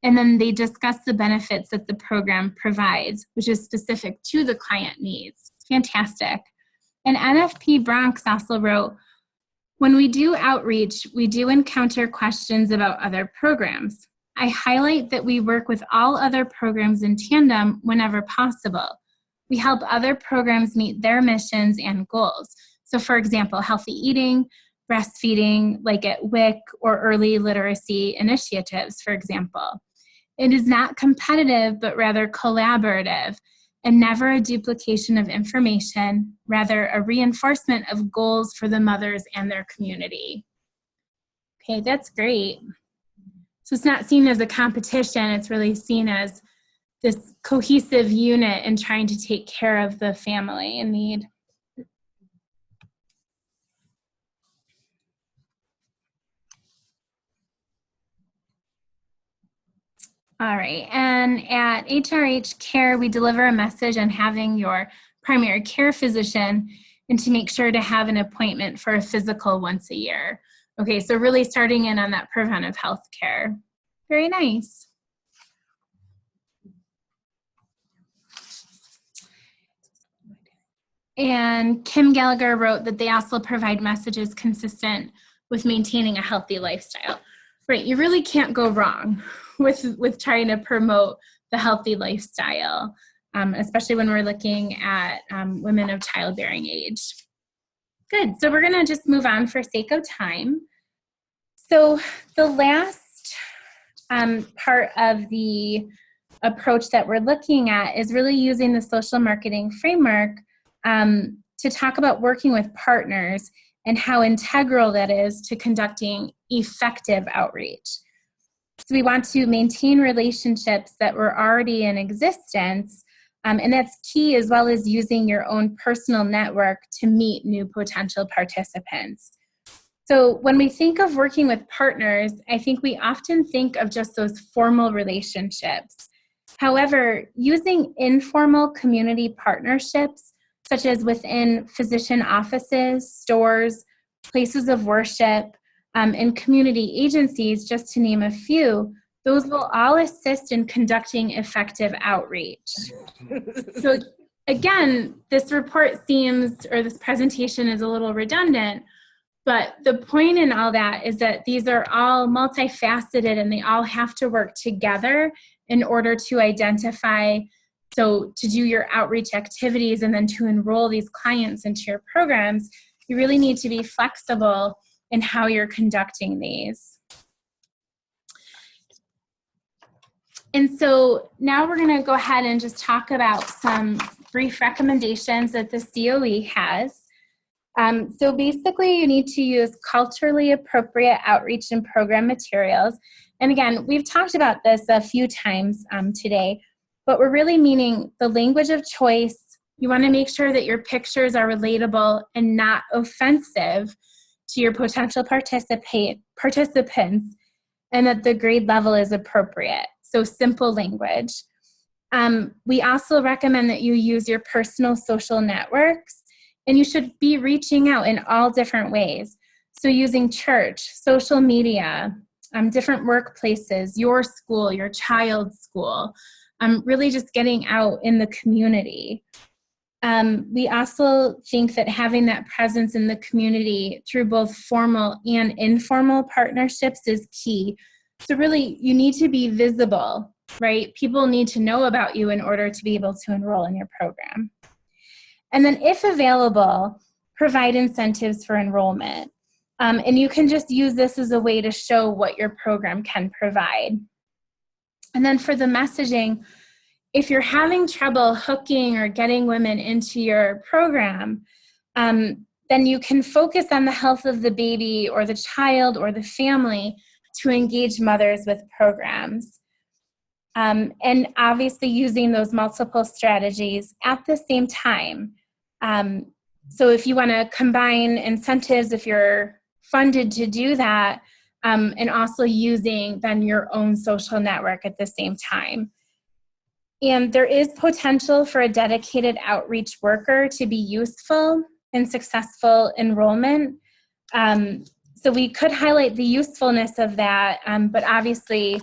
And then they discuss the benefits that the program provides, which is specific to the client needs. Fantastic. And NFP Bronx also wrote, when we do outreach, we do encounter questions about other programs. I highlight that we work with all other programs in tandem whenever possible. We help other programs meet their missions and goals. So for example, healthy eating, breastfeeding, like at WIC, or early literacy initiatives, for example. It is not competitive, but rather collaborative, and never a duplication of information, rather a reinforcement of goals for the mothers and their community. Okay, that's great. So it's not seen as a competition, it's really seen as this cohesive unit in trying to take care of the family in need. All right, and at HRH Care, we deliver a message on having your primary care physician and to make sure to have an appointment for a physical once a year. Okay, so really starting in on that preventive health care. Very nice. And Kim Gallagher wrote that they also provide messages consistent with maintaining a healthy lifestyle. Right, you really can't go wrong with trying to promote the healthy lifestyle, especially when we're looking at women of childbearing age. Good, so we're gonna just move on for sake of time. So the last part of the approach that we're looking at is really using the social marketing framework to talk about working with partners and how integral that is to conducting effective outreach. So we want to maintain relationships that were already in existence, and that's key, as well as using your own personal network to meet new potential participants. So when we think of working with partners, I think we often think of just those formal relationships. However, using informal community partnerships, such as within physician offices, stores, places of worship, and community agencies, just to name a few, those will all assist in conducting effective outreach. So again, this report seems, or this presentation is a little redundant, but the point in all that is that these are all multifaceted and they all have to work together in order to identify, so to do your outreach activities and then to enroll these clients into your programs, you really need to be flexible in how you're conducting these. And so now we're going to go ahead and just talk about some brief recommendations that the COE has. So basically, you need to use culturally appropriate outreach and program materials. And again, we've talked about this a few times today, but we're really meaning the language of choice. You want to make sure that your pictures are relatable and not offensive to your potential participants, and that the grade level is appropriate. So simple language. We also recommend that you use your personal social networks, and you should be reaching out in all different ways. So using church, social media, different workplaces, your school, your child's school, really just getting out in the community. We also think that having that presence in the community through both formal and informal partnerships is key. So really, you need to be visible, right? People need to know about you in order to be able to enroll in your program. And then if available, provide incentives for enrollment. And you can just use this as a way to show what your program can provide. And then for the messaging, if you're having trouble hooking or getting women into your program, then you can focus on the health of the baby or the child or the family to engage mothers with programs. And obviously using those multiple strategies at the same time. So if you want to combine incentives, if you're funded to do that, and also using then your own social network at the same time. And there is potential for a dedicated outreach worker to be useful in successful enrollment. So we could highlight the usefulness of that, but obviously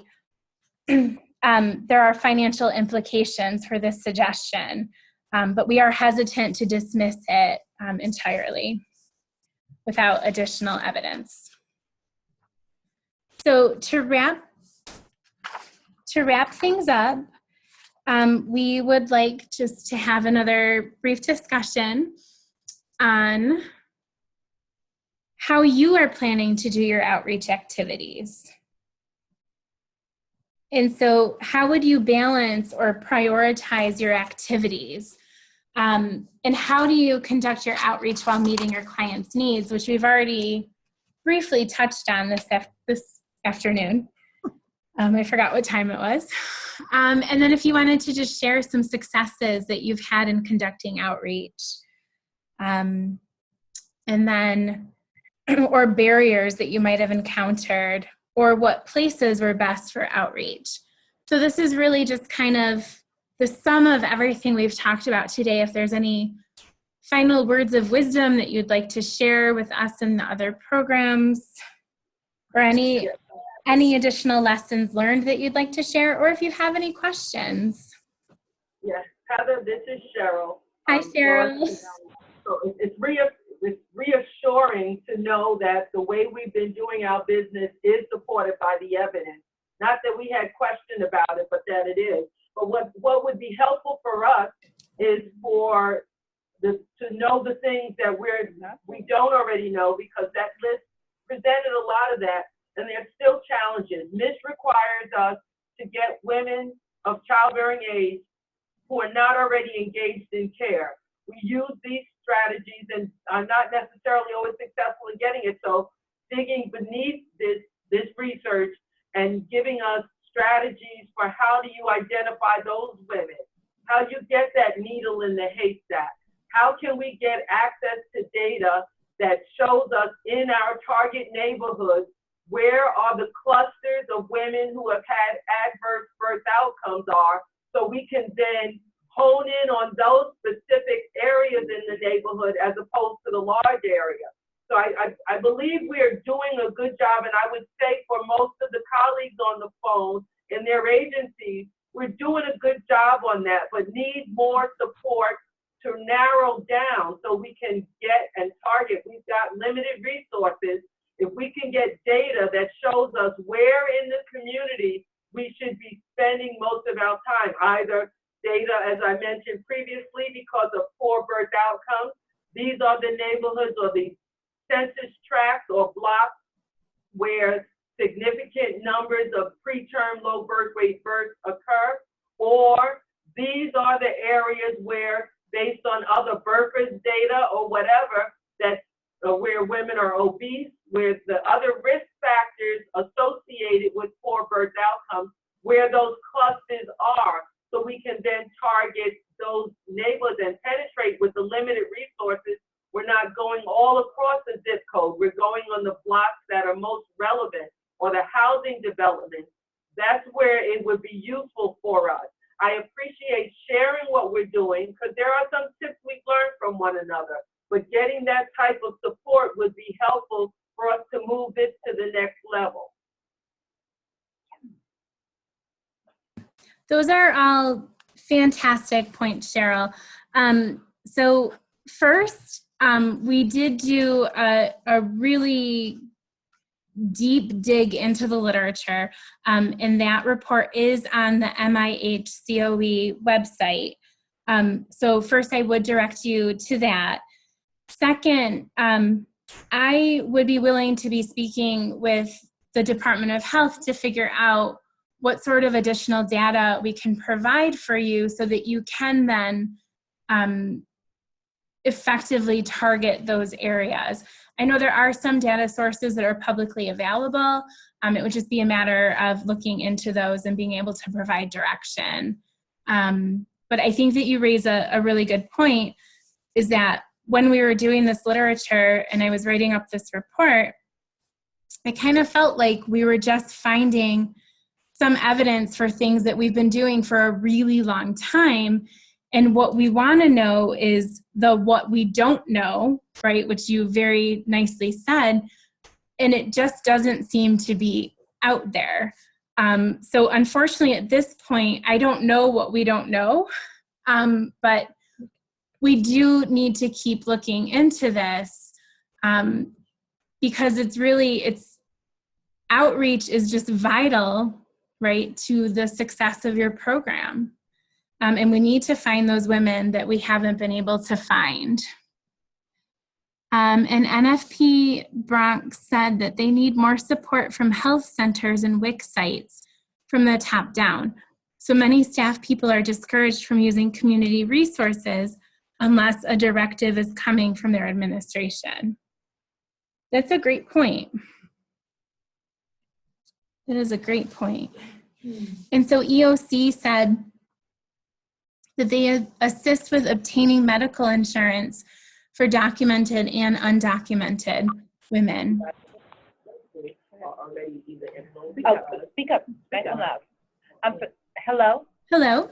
there are financial implications for this suggestion, but we are hesitant to dismiss it entirely without additional evidence. So to wrap things up, we would like just to have another brief discussion on how you are planning to do your outreach activities. And so how would you balance or prioritize your activities? And how do you conduct your outreach while meeting your clients' needs, which we've already briefly touched on this afternoon. I forgot what time it was. And then if you wanted to just share some successes that you've had in conducting outreach, and then, or barriers that you might have encountered, or what places were best for outreach. So this is really just kind of the sum of everything we've talked about today. If there's any final words of wisdom that you'd like to share with us and the other programs, or any additional lessons learned that you'd like to share, or if you have any questions. Yes, Heather, this is Cheryl. Hi, Cheryl. So it's reassuring to know that the way we've been doing our business is supported by the evidence. Not that we had question about it, but that it is. But what would be helpful for us is to know the things that we don't already know, because that list presented a lot of that, and there's still challenges. MISH requires us to get women of childbearing age who are not already engaged in care. we use these strategies and are not necessarily always successful in getting it. So digging beneath this research and giving us strategies for how do you identify those women, how you get that needle in the haystack, how can we get access to data that shows us in our target neighborhoods where are the clusters of women who have had adverse birth outcomes are, so we can then hone in on those specific areas in the neighborhood as opposed to the large area. So I believe we are doing a good job, and I would say for most of the colleagues on the phone in their agencies, we're doing a good job on that, but need more support to narrow down so we can get and target. We've got limited resources. If we can get data that shows us where in the community we should be spending most of our time, either data, as I mentioned previously, because of poor birth outcomes. These are the neighborhoods or the census tracts or blocks where significant numbers of preterm low birth weight births occur, or these are the areas where, based on other birthers data or whatever, that's where women are obese, where the other risk factors associated with poor birth outcomes, where those clusters are, so we can then target those neighborhoods and penetrate with the limited resources. We're not going all across the zip code. We're going on the blocks that are most relevant or the housing development. That's where it would be useful for us. I appreciate sharing what we're doing because there are some tips we've learned from one another, but getting that type of support would be helpful for us to move this to the next level. Those are all fantastic points, Cheryl. So first, we did do a really deep dig into the literature, and that report is on the MIH COE website. So first, I would direct you to that. Second, I would be willing to be speaking with the Department of Health to figure out what sort of additional data we can provide for you so that you can then effectively target those areas. I know there are some data sources that are publicly available. It would just be a matter of looking into those and being able to provide direction. But I think that you raise a really good point, is that when we were doing this literature and I was writing up this report, I kind of felt like we were just finding some evidence for things that we've been doing for a really long time. And what we want to know is what we don't know, right, which you very nicely said, and it just doesn't seem to be out there. So unfortunately, at this point, I don't know what we don't know, but we do need to keep looking into this because it's outreach is just vital, right, to the success of your program. And we need to find those women that we haven't been able to find. And NFP Bronx said that they need more support from health centers and WIC sites from the top down. So many staff people are discouraged from using community resources unless a directive is coming from their administration. That's a great point. That is a great point. And so EOC said that they assist with obtaining medical insurance for documented and undocumented women. Oh, speak up, nice and loud. Hello? Hello?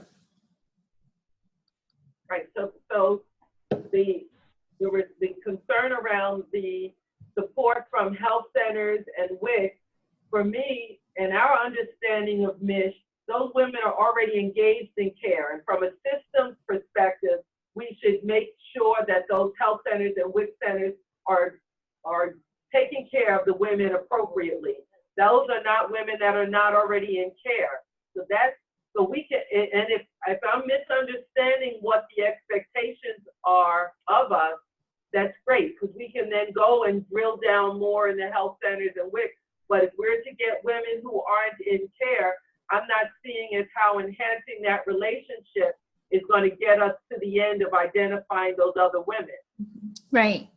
Right, so the concern around the support from health centers and WIC, for me, and our understanding of MISH, those women are already engaged in care. And from a systems perspective, we should make sure that those health centers and WIC centers are taking care of the women appropriately. Those are not women that are not already in care. So we can, and if I'm misunderstanding what the expectations are of us, that's great, because we can then go and drill down more in the health centers and WIC. But if we're to get women who aren't in care, I'm not seeing as how enhancing that relationship is going to get us to the end of identifying those other women. Right.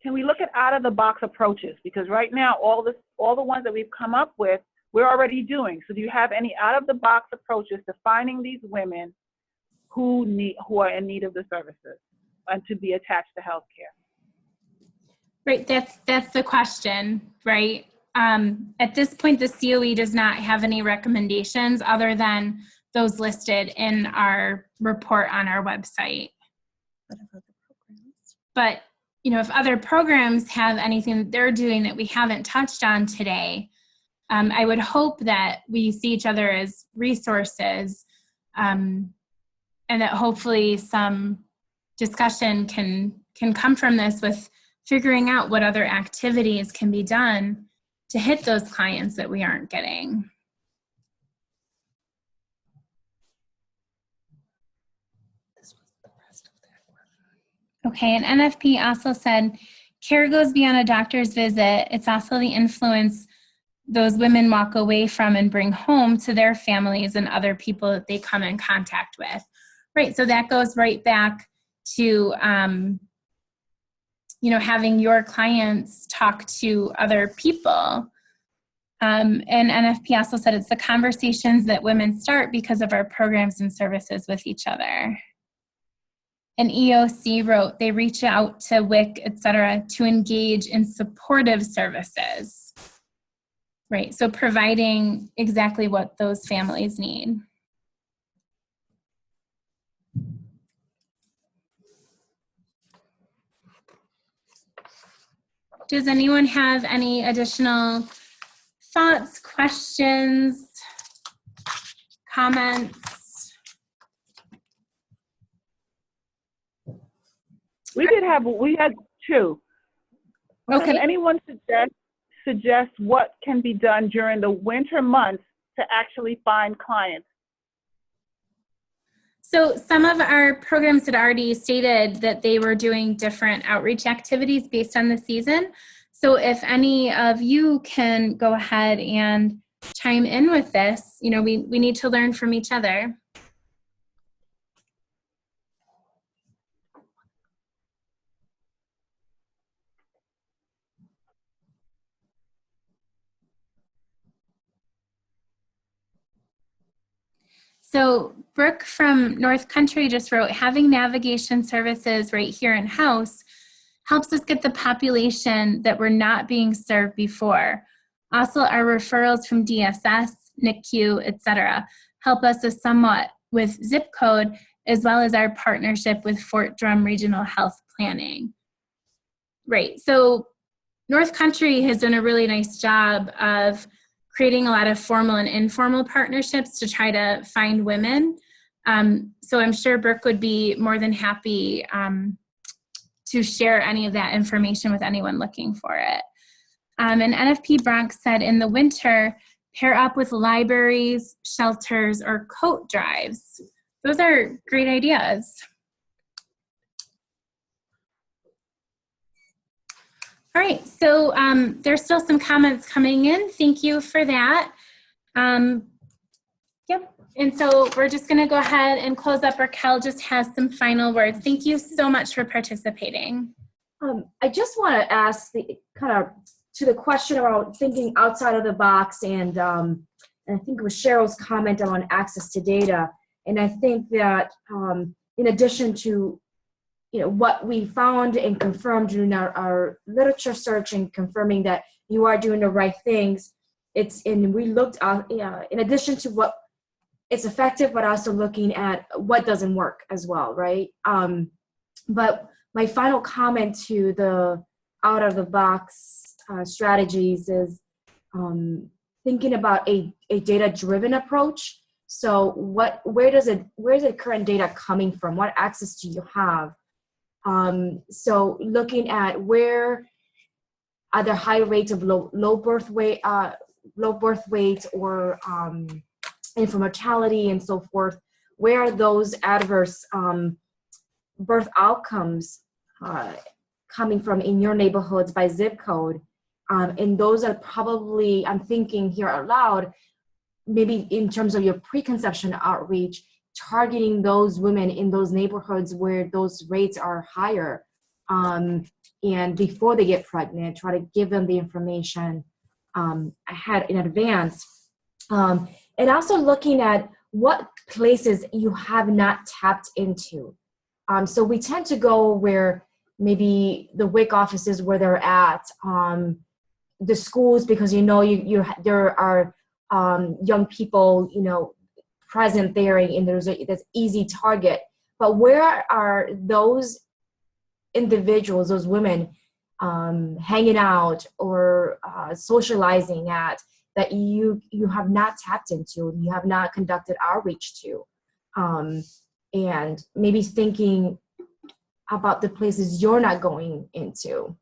Can we look at out-of-the-box approaches? Because right now, all the ones that we've come up with, we're already doing. So do you have any out-of-the-box approaches to finding these women who are in need of the services and to be attached to healthcare? Right, that's the question, right? At this point, the COE does not have any recommendations other than those listed in our report on our website. But if other programs have anything that they're doing that we haven't touched on today, I would hope that we see each other as resources, and that hopefully some discussion can come from this with figuring out what other activities can be done to hit those clients that we aren't getting. Okay, and NFP also said, care goes beyond a doctor's visit. It's also the influence those women walk away from and bring home to their families and other people that they come in contact with. Right, so that goes right back to, having your clients talk to other people. And NFP also said it's the conversations that women start because of our programs and services with each other. And EOC wrote, they reach out to WIC, et cetera, to engage in supportive services. Right, so providing exactly what those families need. Does anyone have any additional thoughts, questions, comments? We had two. Okay. Can anyone suggest what can be done during the winter months to actually find clients? So some of our programs had already stated that they were doing different outreach activities based on the season. So if any of you can go ahead and chime in with this, we need to learn from each other. So Brooke from North Country just wrote, having navigation services right here in-house helps us get the population that were not being served before. Also, our referrals from DSS, NICU, et cetera, help us somewhat with zip code, as well as our partnership with Fort Drum Regional Health Planning. Right, so North Country has done a really nice job of creating a lot of formal and informal partnerships to try to find women. So I'm sure Brooke would be more than happy to share any of that information with anyone looking for it. And NFP Bronx said, in the winter, pair up with libraries, shelters, or coat drives. Those are great ideas. All right, so there's still some comments coming in. Thank you for that. Yep, and so we're just gonna go ahead and close up. Raquel just has some final words. Thank you so much for participating. I just want to ask to the question about thinking outside of the box, and I think it was Cheryl's comment on access to data. And I think that in addition to what we found and confirmed during our literature search and confirming that you are doing the right things, we looked at, in addition to what it's effective, but also looking at what doesn't work as well, right? But my final comment to the out of the box strategies is thinking about a data-driven approach. So where's the current data coming from? What access do you have? So looking at where are there high rates of low birth weight or infant mortality and so forth, where are those adverse birth outcomes coming from in your neighborhoods by zip code? And those are probably, I'm thinking here out loud, maybe in terms of your preconception outreach, targeting those women in those neighborhoods where those rates are higher, and before they get pregnant, try to give them the information ahead in advance. And also looking at what places you have not tapped into. So we tend to go where maybe the WIC offices where they're at, the schools, because there are young people present there, and there's easy target. But where are those individuals, those women, hanging out or socializing at, that you have not tapped into, you have not conducted outreach to, and maybe thinking about the places you're not going into.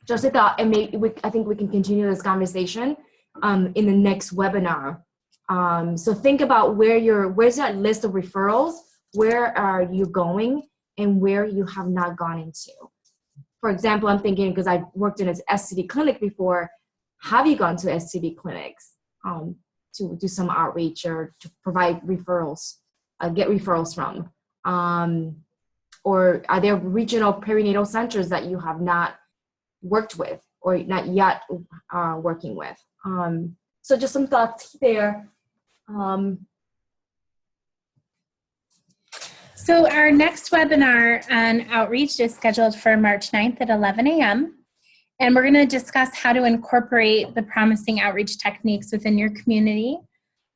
Just a thought, and I think we can continue this conversation in the next webinar. So think about where's that list of referrals, where are you going, and where you have not gone into. For example, I'm thinking, because I've worked in an STD clinic before, have you gone to STD clinics to do some outreach or to provide referrals, get referrals from? Or are there regional perinatal centers that you have not worked with or not yet working with? So just some thoughts there. So our next webinar on outreach is scheduled for March 9th at 11 a.m. And we're going to discuss how to incorporate the promising outreach techniques within your community.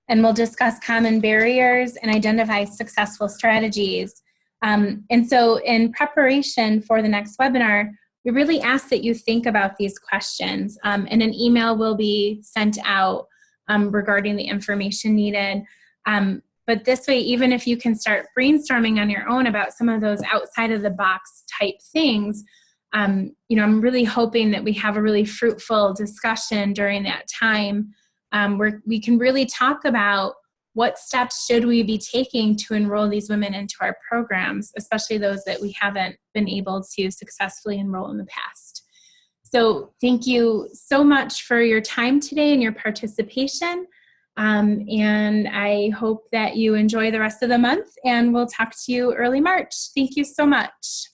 And we'll discuss common barriers and identify successful strategies. And so in preparation for the next webinar, we really ask that you think about these questions. And an email will be sent out regarding the information needed. But this way, even if you can start brainstorming on your own about some of those outside of the box type things, I'm really hoping that we have a really fruitful discussion during that time where we can really talk about what steps should we be taking to enroll these women into our programs, especially those that we haven't been able to successfully enroll in the past. So thank you so much for your time today and your participation. And I hope that you enjoy the rest of the month, and we'll talk to you early March. Thank you so much.